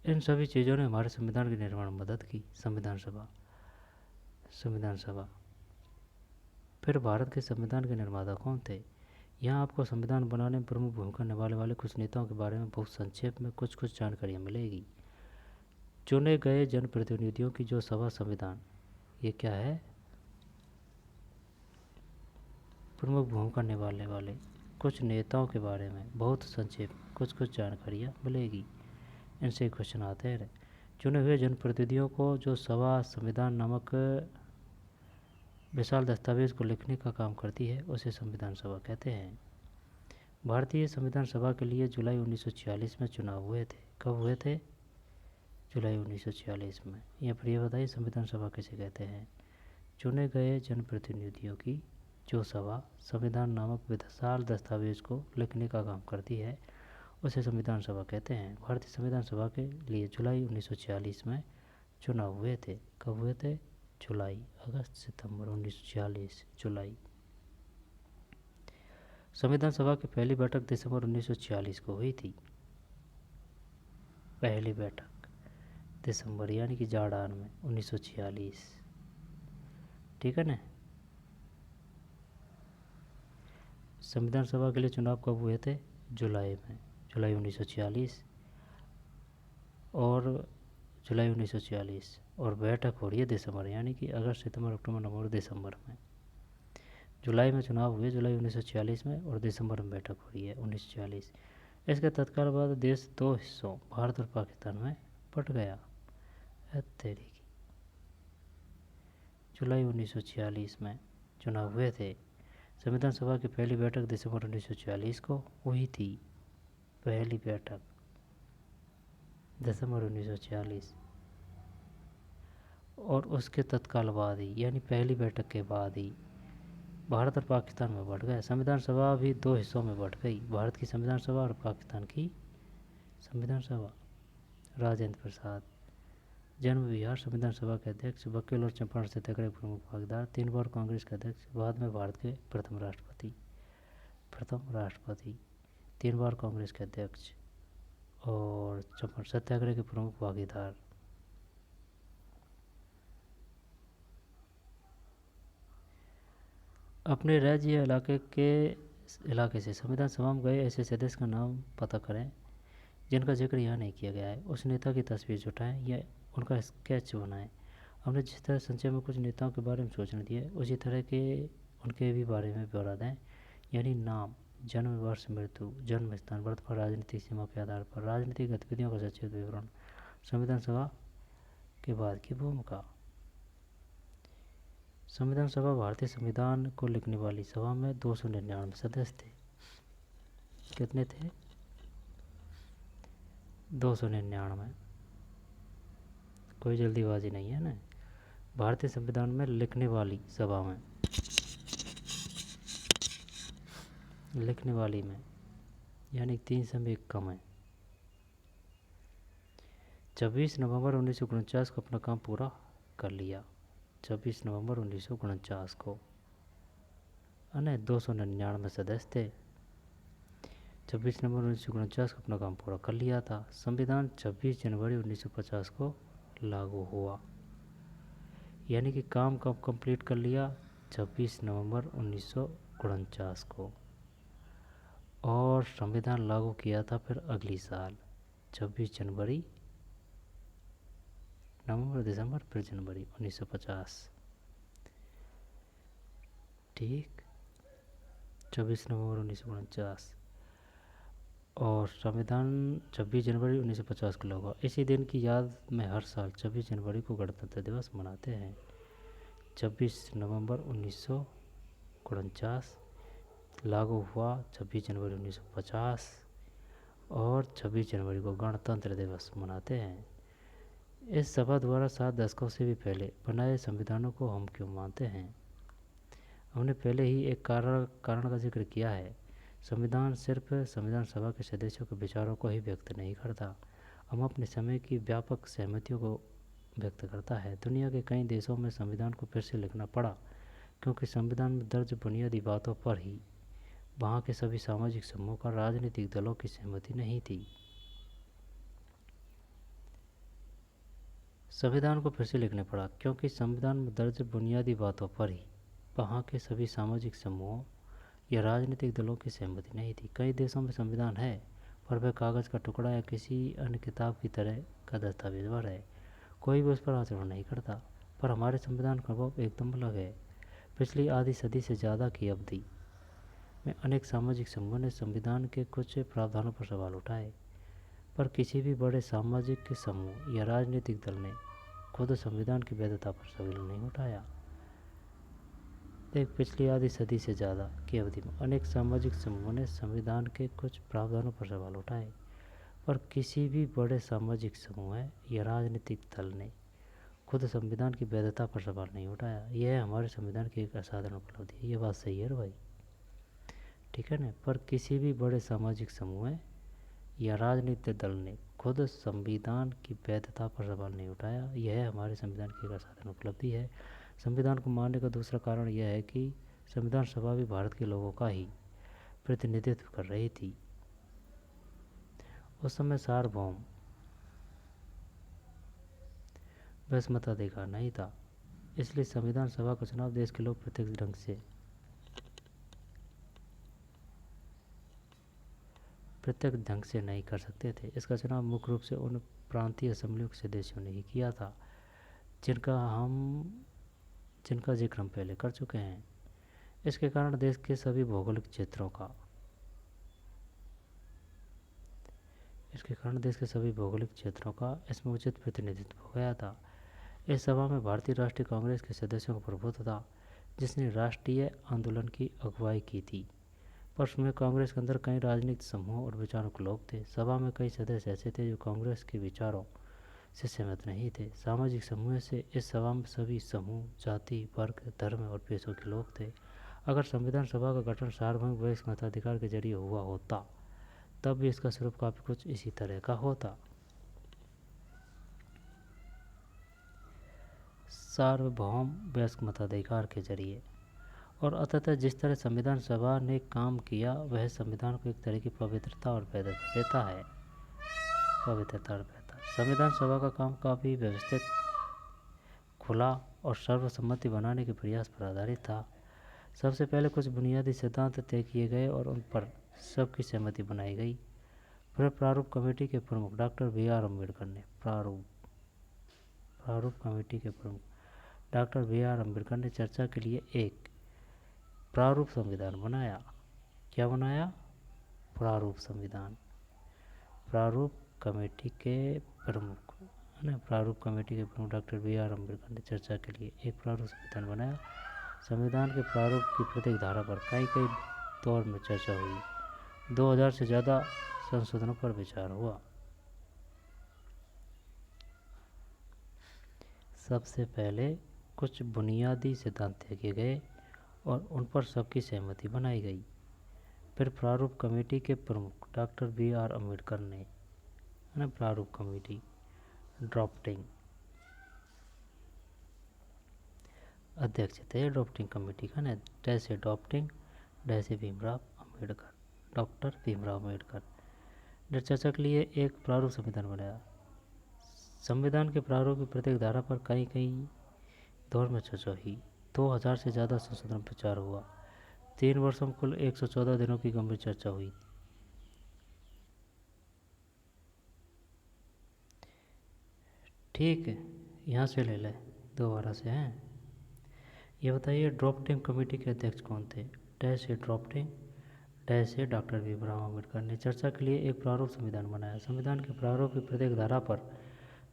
इन सभी चीज़ों ने हमारे संविधान के निर्माण में मदद की। संविधान सभा। फिर भारत के संविधान के निर्माता कौन थे? यहाँ आपको संविधान बनाने में प्रमुख भूमिका निभाने वाले कुछ नेताओं के बारे में बहुत संक्षेप में कुछ जानकारियाँ मिलेगी। चुने गए जनप्रतिनिधियों की जो सभा संविधान, ये क्या है? प्रमुख भूमिका निभाने वाले कुछ नेताओं के बारे में बहुत संक्षेप कुछ जानकारियाँ मिलेगी। इनसे क्वेश्चन आते हैं। चुने हुए जनप्रतिनिधियों को जो सभा संविधान नामक विशाल दस्तावेज को लिखने का काम करती है उसे संविधान सभा कहते हैं। भारतीय संविधान सभा के लिए जुलाई 1946 में चुनाव हुए थे। कब हुए थे? जुलाई 1946 में। यहाँ पर यह बताइए संविधान सभा किसे कहते हैं? चुने गए जनप्रतिनिधियों की जो सभा संविधान नामक विशाल दस्तावेज को लिखने का काम करती है उसे संविधान सभा कहते हैं। भारतीय संविधान सभा के लिए जुलाई 1946 में चुनाव हुए थे। कब हुए थे? जुलाई, अगस्त, सितंबर 1946, जुलाई। संविधान सभा की पहली बैठक दिसंबर 1946 को हुई थी। पहली बैठक दिसंबर यानी कि जाड़ान में 1946, ठीक है ना। संविधान सभा के लिए चुनाव कब हुए थे? जुलाई में, जुलाई 1946 और जुलाई 1946 और बैठक हो रही है दिसंबर यानी कि अगस्त, सितंबर, अक्टूबर, नवंबर, दिसंबर में। जुलाई में चुनाव हुए जुलाई 1946 में और दिसंबर में बैठक हो रही है 1946। इसके तत्काल बाद देश दो हिस्सों भारत और पाकिस्तान में बट गया। तेरी की जुलाई 1946 में चुनाव हुए थे। संविधान सभा की पहली बैठक दिसंबर 1946 को हुई थी। पहली बैठक दिसंबर 1946 और उसके तत्काल बाद ही यानी पहली बैठक के बाद ही भारत और पाकिस्तान में बट गया। संविधान सभा भी दो हिस्सों में बट गई, भारत की संविधान सभा और पाकिस्तान की संविधान सभा। राजेंद्र प्रसाद जन्म बिहार, संविधान सभा के अध्यक्ष, वकील और चंपारण सत्याग्रह के प्रमुख भागीदार, 3 बार कांग्रेस के अध्यक्ष, बाद में भारत के प्रथम राष्ट्रपति, 3 बार कांग्रेस के अध्यक्ष और चंपारण सत्याग्रह के प्रमुख भागीदार। अपने राज्य या इलाके से संविधान सभा में गए ऐसे सदस्य का नाम पता करें जिनका जिक्र यहाँ नहीं किया गया है। उस नेता की तस्वीर जुटाएं या उनका स्केच बनाएं। हमने जिस तरह संचय में कुछ नेताओं के बारे में सोचने दिया उसी तरह के उनके भी बारे में ब्यौरा दें, यानी नाम, जन्म वर्ष, मृत्यु, जन्म स्थान, वर्तमान राजनीतिक सीमा के आधार पर राजनीतिक गतिविधियों का सचेत विवरण। संविधान सभा के बाद की भूमिका। संविधान सभा भारतीय संविधान को लिखने वाली सभा में 299 सदस्य थे। कितने थे? 299। कोई जल्दीबाजी नहीं है ना। भारतीय संविधान में लिखने वाली सभा में यानी 300 में एक कम है। 26 नवंबर 1949 को अपना काम पूरा कर लिया। 26 नवंबर 1949 को 299 सदस्य थे। 26 नवंबर 1949 को अपना काम पूरा कर लिया था। संविधान 26 जनवरी 1950 को लागू हुआ, यानी कि काम कब कंप्लीट कर लिया? 26 नवंबर 1949 को। और संविधान लागू किया था फिर अगली साल 26 जनवरी, नवंबर, दिसंबर, फिर जनवरी 1950। ठीक, 26 नवंबर 1949 और संविधान 26 जनवरी 1950 को लागू हुआ। इसी दिन की याद में हर साल 26 जनवरी को गणतंत्र दिवस मनाते हैं। 26 नवंबर 1949 लागू हुआ 26 जनवरी 1950 और 26 जनवरी को गणतंत्र दिवस मनाते हैं। इस सभा द्वारा 7 दशकों से भी पहले बनाए संविधानों को हम क्यों मानते हैं? हमने पहले ही एक कारण का जिक्र किया है। संविधान सिर्फ संविधान सभा के सदस्यों के विचारों को ही व्यक्त नहीं करता। हम अपने समय की व्यापक सहमतियों को व्यक्त करता है। दुनिया के कई देशों में संविधान को फिर से लिखना पड़ा क्योंकि संविधान में दर्ज बुनियादी बातों पर ही वहाँ के सभी सामाजिक समूहों का राजनीतिक दलों की सहमति नहीं थी। संविधान को फिर से लिखना पड़ा क्योंकि संविधान में दर्ज बुनियादी बातों पर ही वहाँ के सभी सामाजिक समूहों या राजनीतिक दलों की सहमति नहीं थी। कई देशों में संविधान है पर वह कागज़ का टुकड़ा या किसी अन्य किताब की तरह का दस्तावेजवर है, कोई भी उस पर आचरण नहीं करता। पर हमारे संविधान का अनुभव एकदम अलग है। पिछली आधी सदी से ज़्यादा की अवधि में अनेक सामाजिक समूहों ने संविधान के कुछ प्रावधानों पर सवाल उठाए, पर किसी भी बड़े सामाजिक समूह या राजनीतिक दल ने खुद संविधान की वैधता पर सवाल नहीं उठाया। पिछली आधी सदी से ज़्यादा की अवधि में अनेक सामाजिक समूहों ने संविधान के कुछ प्रावधानों पर सवाल उठाए, पर किसी भी बड़े सामाजिक समूह या राजनीतिक दल ने खुद संविधान की वैधता पर सवाल नहीं उठाया। यह हमारे संविधान की एक असाधारण उपलब्धि है। ये बात सही है भाई, ठीक है ना। पर किसी भी बड़े सामाजिक समूह या राजनीतिक दल ने खुद संविधान की वैधता पर सवाल नहीं उठाया। यह हमारे संविधान की एक असाधारण उपलब्धि है। संविधान को मानने का दूसरा कारण यह है कि संविधान सभा भी भारत के लोगों का ही प्रतिनिधित्व कर रही थी। उस समय सार्वभौम बस मताधिकार नहीं था, इसलिए संविधान सभा का चुनाव देश के लोग प्रत्यक्ष ढंग से नहीं कर सकते थे। इसका चुनाव मुख्य रूप से उन प्रांतीय असेंबलियों के सदस्यों ने ही किया था जिनका जिक्र हम पहले कर चुके हैं। इसके कारण देश के सभी भौगोलिक क्षेत्रों का इसमें उचित प्रतिनिधित्व हो गया था। इस सभा में भारतीय राष्ट्रीय कांग्रेस के सदस्यों का प्रभुत्व था, जिसने राष्ट्रीय आंदोलन की अगुवाई की थी। पर उसमें कांग्रेस के अंदर कई राजनीतिक समूह और विचारों के लोग थे। सभा में कई सदस्य ऐसे थे जो कांग्रेस के विचारों से सहमत नहीं थे। सामाजिक समूह से इस सभा में सभी समूह, जाति, वर्ग, धर्म और पेशों के लोग थे। अगर संविधान सभा का गठन सार्वभौमिक वयस्क मताधिकार के जरिए हुआ होता तब भी इसका स्वरूप काफ़ी कुछ इसी तरह का होता। सार्वभौम वयस्क मताधिकार के जरिए और अतः जिस तरह संविधान सभा ने काम किया वह संविधान को एक तरह की पवित्रता और वैधता देता है। संविधान सभा का काम काफ़ी व्यवस्थित, खुला और सर्वसम्मति बनाने के प्रयास पर आधारित था। सबसे पहले कुछ बुनियादी सिद्धांत तय किए गए और उन पर सबकी सहमति बनाई गई। फिर प्रारूप कमेटी के प्रमुख डॉक्टर B.R. अम्बेडकर ने चर्चा के लिए एक प्रारूप संविधान बनाया। क्या बनाया? प्रारूप संविधान। प्रारूप कमेटी के प्रमुख डॉक्टर B.R. अम्बेडकर ने चर्चा के लिए एक प्रारूप संविधान बनाया। संविधान के प्रारूप की प्रत्येक धारा पर कई दौर में चर्चा हुई। 2000 से ज़्यादा संशोधनों पर विचार हुआ। सबसे पहले कुछ बुनियादी सिद्धांत तय किए गए और उन पर सबकी सहमति बनाई गई। फिर प्रारूप कमेटी के प्रमुख डॉक्टर B.R. अम्बेडकर ने प्रारूप कमेटी ड्राफ्टिंग अध्यक्ष थे। ड्राफ्टिंग कमेटी का डॉक्टर भीमराव अम्बेडकर ने चर्चा के लिए एक प्रारूप संविधान बनाया। संविधान के प्रारूप की प्रत्येक धारा पर कई दौर में चर्चा हुई। 2000 से ज़्यादा संशोधन प्रचार हुआ। 3 वर्षों में कुल 114 दिनों की गंभीर चर्चा हुई। ठीक है, यहाँ से ले ले, दोबारा से हैं। ये बताइए ड्राफ्टिंग कमेटी के अध्यक्ष कौन थे? डॉक्टर भीमराव अम्बेडकर ने चर्चा के लिए एक प्रारूप संविधान बनाया। संविधान के प्रारूप की प्रत्येक धारा पर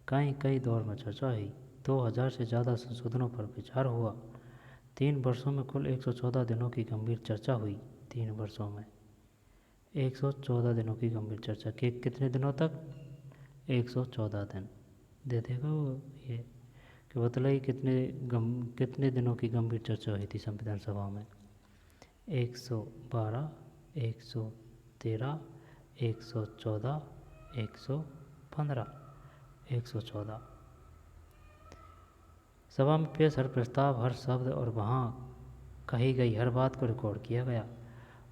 कई दौर में चर्चा हुई। 2000 से ज़्यादा संशोधनों पर विचार हुआ। 3 वर्षों में कुल 114 दिनों की गंभीर चर्चा हुई। 3 वर्षों में 114 दिनों की गंभीर चर्चा की। कितने दिनों तक? 114 दिन। दे देगा वो ये कि बताइए कितने दिनों की गंभीर चर्चा हुई थी संविधान सभा में? 112, 113, 114, 115, 114। सभा में पेश हर प्रस्ताव, हर शब्द और वहाँ कही गई हर बात को रिकॉर्ड किया गया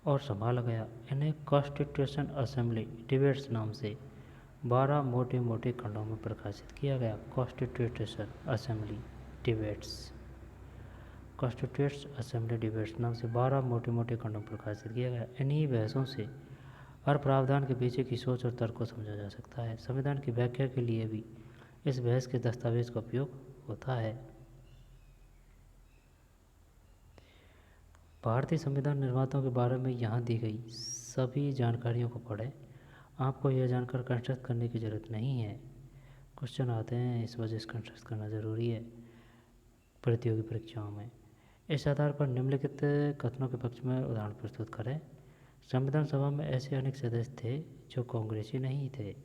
और संभाला गया। इन्हें कॉन्स्टिट्यूशन असेंबली डिबेट्स नाम से 12 मोटे मोटे खंडों में प्रकाशित किया गया। Constitution assembly debates, constitution assembly debates नाम से 12 मोटे मोटे खंडों में प्रकाशित किया गया। इन्हीं बहसों से हर प्रावधान के पीछे की सोच और तर्क को समझा जा सकता है। संविधान की व्याख्या के लिए भी इस बहस के दस्तावेज का उपयोग होता है। भारतीय संविधान निर्माताओं के बारे में यहाँ दी गई सभी जानकारियों को पढ़ें। आपको यह जानकर कंस्ट्रक्ट करने की ज़रूरत नहीं है। क्वेश्चन आते हैं, इस वजह से कंस्ट्रक्ट करना ज़रूरी है प्रतियोगी परीक्षाओं में। इस आधार पर निम्नलिखित कथनों के पक्ष में उदाहरण प्रस्तुत करें। संविधान सभा में ऐसे अनेक सदस्य थे जो कांग्रेसी नहीं थे।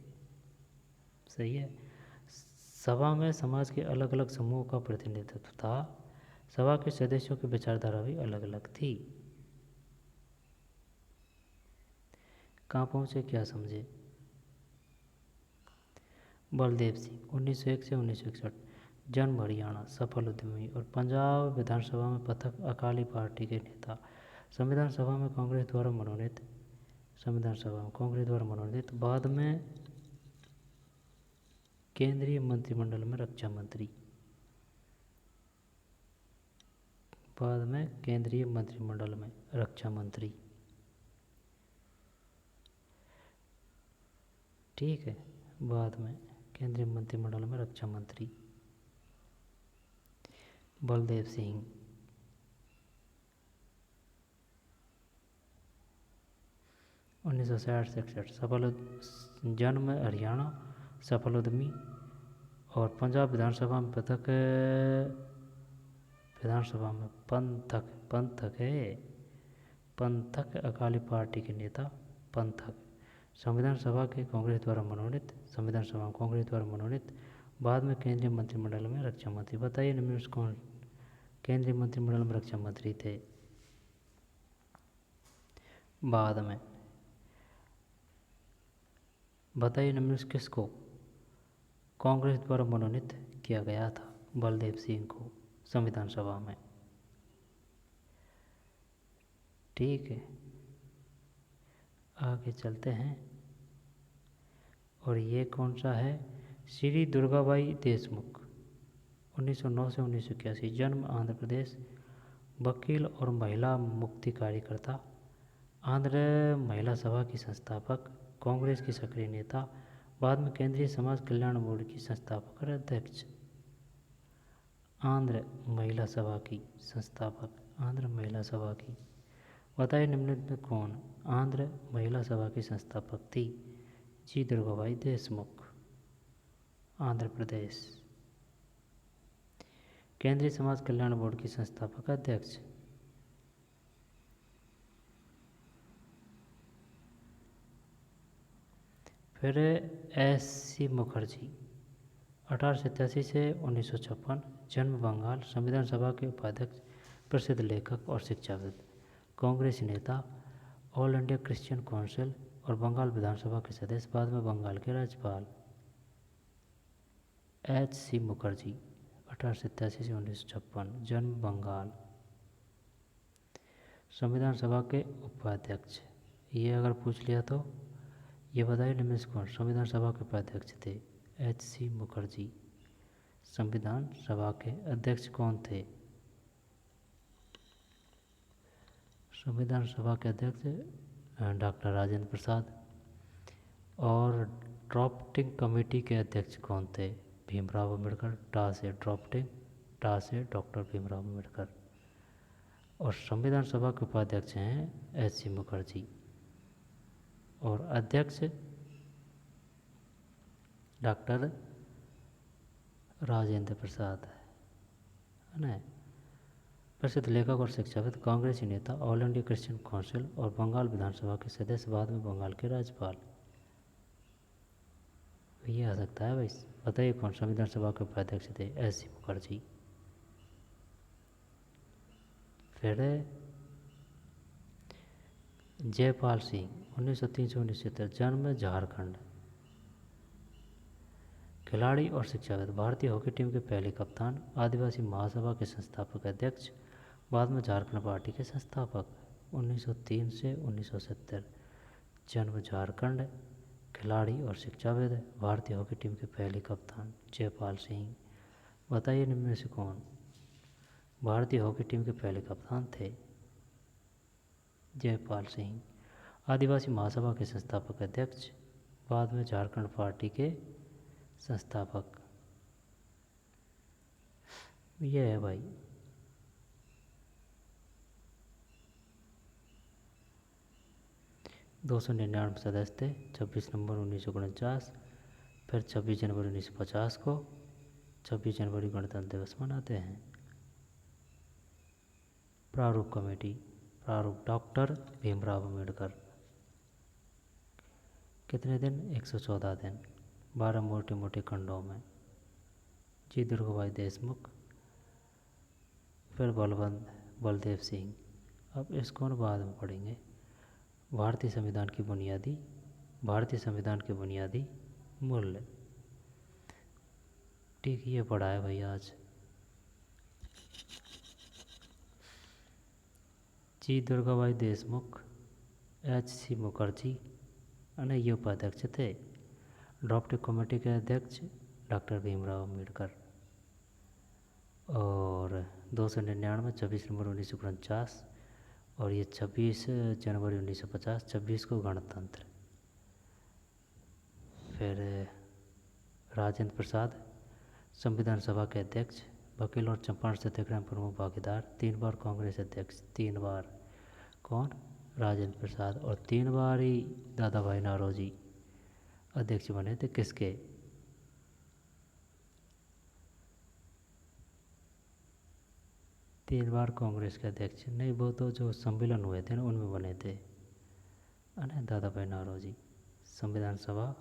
सही है। सभा में समाज के अलग अलग समूहों का प्रतिनिधित्व था। सभा के सदस्यों की विचारधारा भी अलग अलग थी। कहाँ पहुँचे, क्या समझे? बलदेव सिंह 1901 से 1961, जन्म हरियाणा, सफल उद्यमी और पंजाब विधानसभा में पथक अकाली पार्टी के नेता। संविधान सभा में कांग्रेस द्वारा मनोनीत, बाद में केंद्रीय मंत्रिमंडल में रक्षा मंत्री। ठीक है, बाद में केंद्रीय मंत्रिमंडल में रक्षा मंत्री बलदेव सिंह। उन्नीस सौ 66 सफल, जन्म हरियाणा, सफल उद्यमी और पंजाब विधानसभा में पंथक अकाली पार्टी के नेता पंथक। संविधान सभा में कांग्रेस द्वारा मनोनीत, बाद में केंद्रीय मंत्रिमंडल में रक्षा मंत्री। बताइए निम्न में कौन केंद्रीय मंत्रिमंडल में रक्षा मंत्री थे? बाद में बताइए निम्न में किसको कांग्रेस द्वारा मनोनीत किया गया था? बलदेव सिंह को संविधान सभा में। ठीक है, आगे चलते हैं। और ये कौन सा है? श्री दुर्गाबाई देशमुख 1909 से 1981, जन्म आंध्र प्रदेश, वकील और महिला मुक्ति कार्यकर्ता, आंध्र महिला सभा की संस्थापक, कांग्रेस की सक्रिय नेता, बाद में केंद्रीय समाज कल्याण बोर्ड की संस्थापक और अध्यक्ष। आंध्र महिला सभा की बताइए निम्नलिखित में कौन आंध्र महिला सभा की संस्थापक थी? जी दुर्गाबाई देशमुख, आंध्र प्रदेश। केंद्रीय समाज कल्याण बोर्ड की संस्थापक अध्यक्ष फिर एस.सी. मुखर्जी 1887 से 1956, जन्म बंगाल, संविधान सभा के उपाध्यक्ष, प्रसिद्ध लेखक और शिक्षाविद, कांग्रेसी नेता, ऑल इंडिया क्रिश्चियन काउंसिल और बंगाल विधानसभा के सदस्य, बाद में बंगाल के राज्यपाल। एच.सी. मुखर्जी 1887 से 1956, जन्म बंगाल, संविधान सभा के उपाध्यक्ष। ये अगर पूछ लिया तो ये बताइए निम्न से कौन संविधान सभा के उपाध्यक्ष थे? एच.सी. मुखर्जी। संविधान सभा के अध्यक्ष कौन थे? संविधान सभा के अध्यक्ष डॉक्टर राजेंद्र प्रसाद। और ड्राफ्टिंग कमेटी के अध्यक्ष कौन थे? भीमराव अम्बेडकर। डा से ड्राफ्टिंग, डा से डॉक्टर भीमराव अम्बेडकर। और संविधान सभा के उपाध्यक्ष हैं एच.सी. मुखर्जी और अध्यक्ष डॉक्टर राजेंद्र प्रसाद है ना। प्रसिद्ध लेखक और शिक्षाविद, कांग्रेसी नेता, ऑल इंडिया क्रिश्चियन काउंसिल और बंगाल विधानसभा के सदस्य, बाद में बंगाल के राज्यपाल। ये आ सकता है भाई। बताइए कौन संविधान सभा के उपाध्यक्ष थे? एच.सी. मुखर्जी। फिर जयपाल सिंह 1903 से 1970, जन्म झारखंड, खिलाड़ी और शिक्षाविद, भारतीय हॉकी टीम के पहले कप्तान, आदिवासी महासभा के संस्थापक अध्यक्ष, बाद में झारखंड पार्टी के संस्थापक। 1903 से 1970, जन्म झारखंड, खिलाड़ी और शिक्षाविद, भारतीय हॉकी टीम के पहले कप्तान जयपाल सिंह। बताइए निम्न में से कौन भारतीय हॉकी टीम के पहले कप्तान थे? जयपाल सिंह। आदिवासी महासभा के संस्थापक अध्यक्ष, बाद में झारखंड पार्टी के संस्थापक। यह है भाई। दो 299 सदस्य थे। 26 नवंबर 1949, फिर 26 जनवरी 1950 को 26 जनवरी गणतंत्र दिवस मनाते हैं। प्रारूप कमेटी, प्रारूप डॉक्टर भीमराव अम्बेडकर। कितने दिन? 114 दिन, 12 मोटे मोटे खंडों में। जी दुर्गाबाई देशमुख, फिर बलवंत बलदेव सिंह। अब इसको हम बाद में पढ़ेंगे। भारतीय संविधान की बुनियादी, भारतीय संविधान के बुनियादी मूल्य। ठीक, ये पढ़ा है भाई आज। जी दुर्गाबाई देशमुख, H.C. मुखर्जी અને ये उपाध्यक्ष थे। ड्राफ्टिंग कमेटी के अध्यक्ष डॉक्टर भीमराव अम्बेडकर। और 299, 26 नवंबर 1949, और ये 26 जनवरी 1950, 26 को गणतंत्र। फिर राजेंद्र प्रसाद, संविधान सभा के अध्यक्ष, वकील और चंपारण सत्याग्रह प्रमुख भागीदार, 3 बार कांग्रेस अध्यक्ष, 3 बार। कौन? राजेंद्र प्रसाद। और 3 बार ही दादा भाई नौरोजी अध्यक्ष बने थे। किसके? तीन बार कांग्रेस के अध्यक्ष नहीं, वो तो जो सम्मेलन हुए थे ना उनमें बने थे, है दादा भाई नौरोजी। संविधान सभा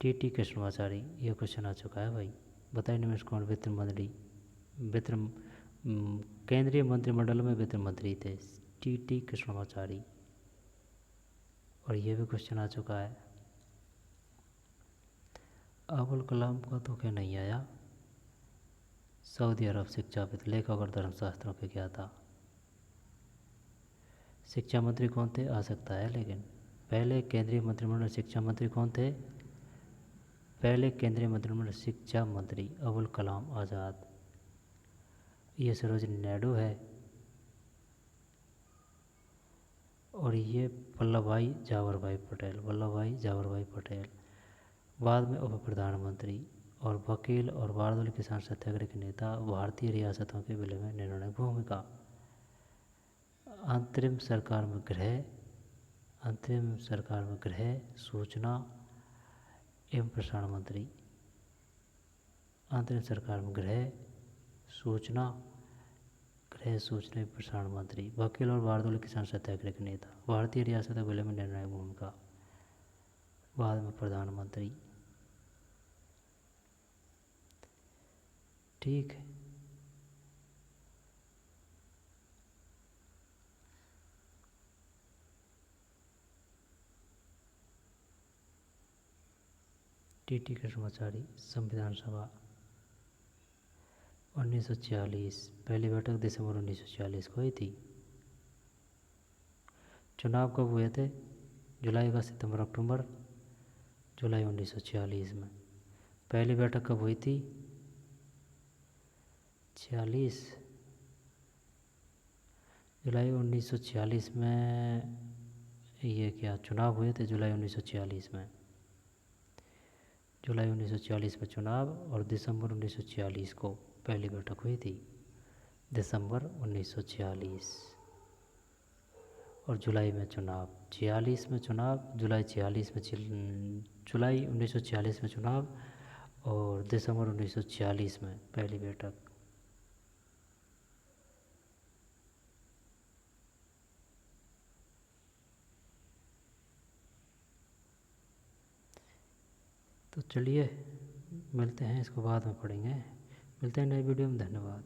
टी कृष्णमाचारी। ये क्वेश्चन आ चुका है भाई। बताइए निमेश कौन वित्त मंत्री, केंद्रीय मंत्रिमंडल में वित्त मंत्री थे? टी कृष्णमाचारी। और ये भी क्वेश्चन आ चुका है। अबुल कलाम का तो क्या नहीं आया। सऊदी अरब शिक्षाविद, लेखक और धर्मशास्त्रों के ज्ञाता। शिक्षा मंत्री कौन थे? आ सकता है, लेकिन पहले केंद्रीय मंत्रिमंडल शिक्षा मंत्री कौन थे? पहले केंद्रीय मंत्रिमंडल शिक्षा मंत्री अबुल कलाम आज़ाद। ये सरोजिनी नायडू है। और ये वल्लभ भाई जावर भाई पटेल, वल्लभ भाई जावर भाई पटेल। बाद में उप प्रधानमंत्री और वकील और बारदोली किसान सत्याग्रह के नेता, भारतीय रियासतों के विलय में निर्णायक भूमिका। अंतरिम सरकार में गृह, सूचना एवं प्रसारण मंत्री। अंतरिम सरकार में गृह, सूचना एवं प्रसारण मंत्री। वकील और बारदोली किसान सत्याग्रह के नेता, भारतीय रियासतों के विलय में निर्णायक भूमिका। बाद में प्रधानमंत्री। ठीक है। टी कृष्णमाचारी। संविधान सभा 1946, पहली बैठक दिसंबर 1946 को हुई थी। चुनाव कब हुए थे? जुलाई, अगस्त, सितंबर, अक्टूबर? जुलाई 1946 में। पहली बैठक कब हुई थी? 46 जुलाई 1946 में। ये क्या चुनाव हुए थे? जुलाई 1946 में। जुलाई 1946 में चुनाव, और दिसंबर 1946 को पहली बैठक हुई थी। दिसंबर 1946। और जुलाई में चुनाव, 46 में चुनाव, जुलाई 1946 में चुनाव, और दिसंबर 1946 में पहली बैठक। तो चलिए मिलते हैं, इसको बाद में पढ़ेंगे। मिलते हैं नई वीडियो में। धन्यवाद।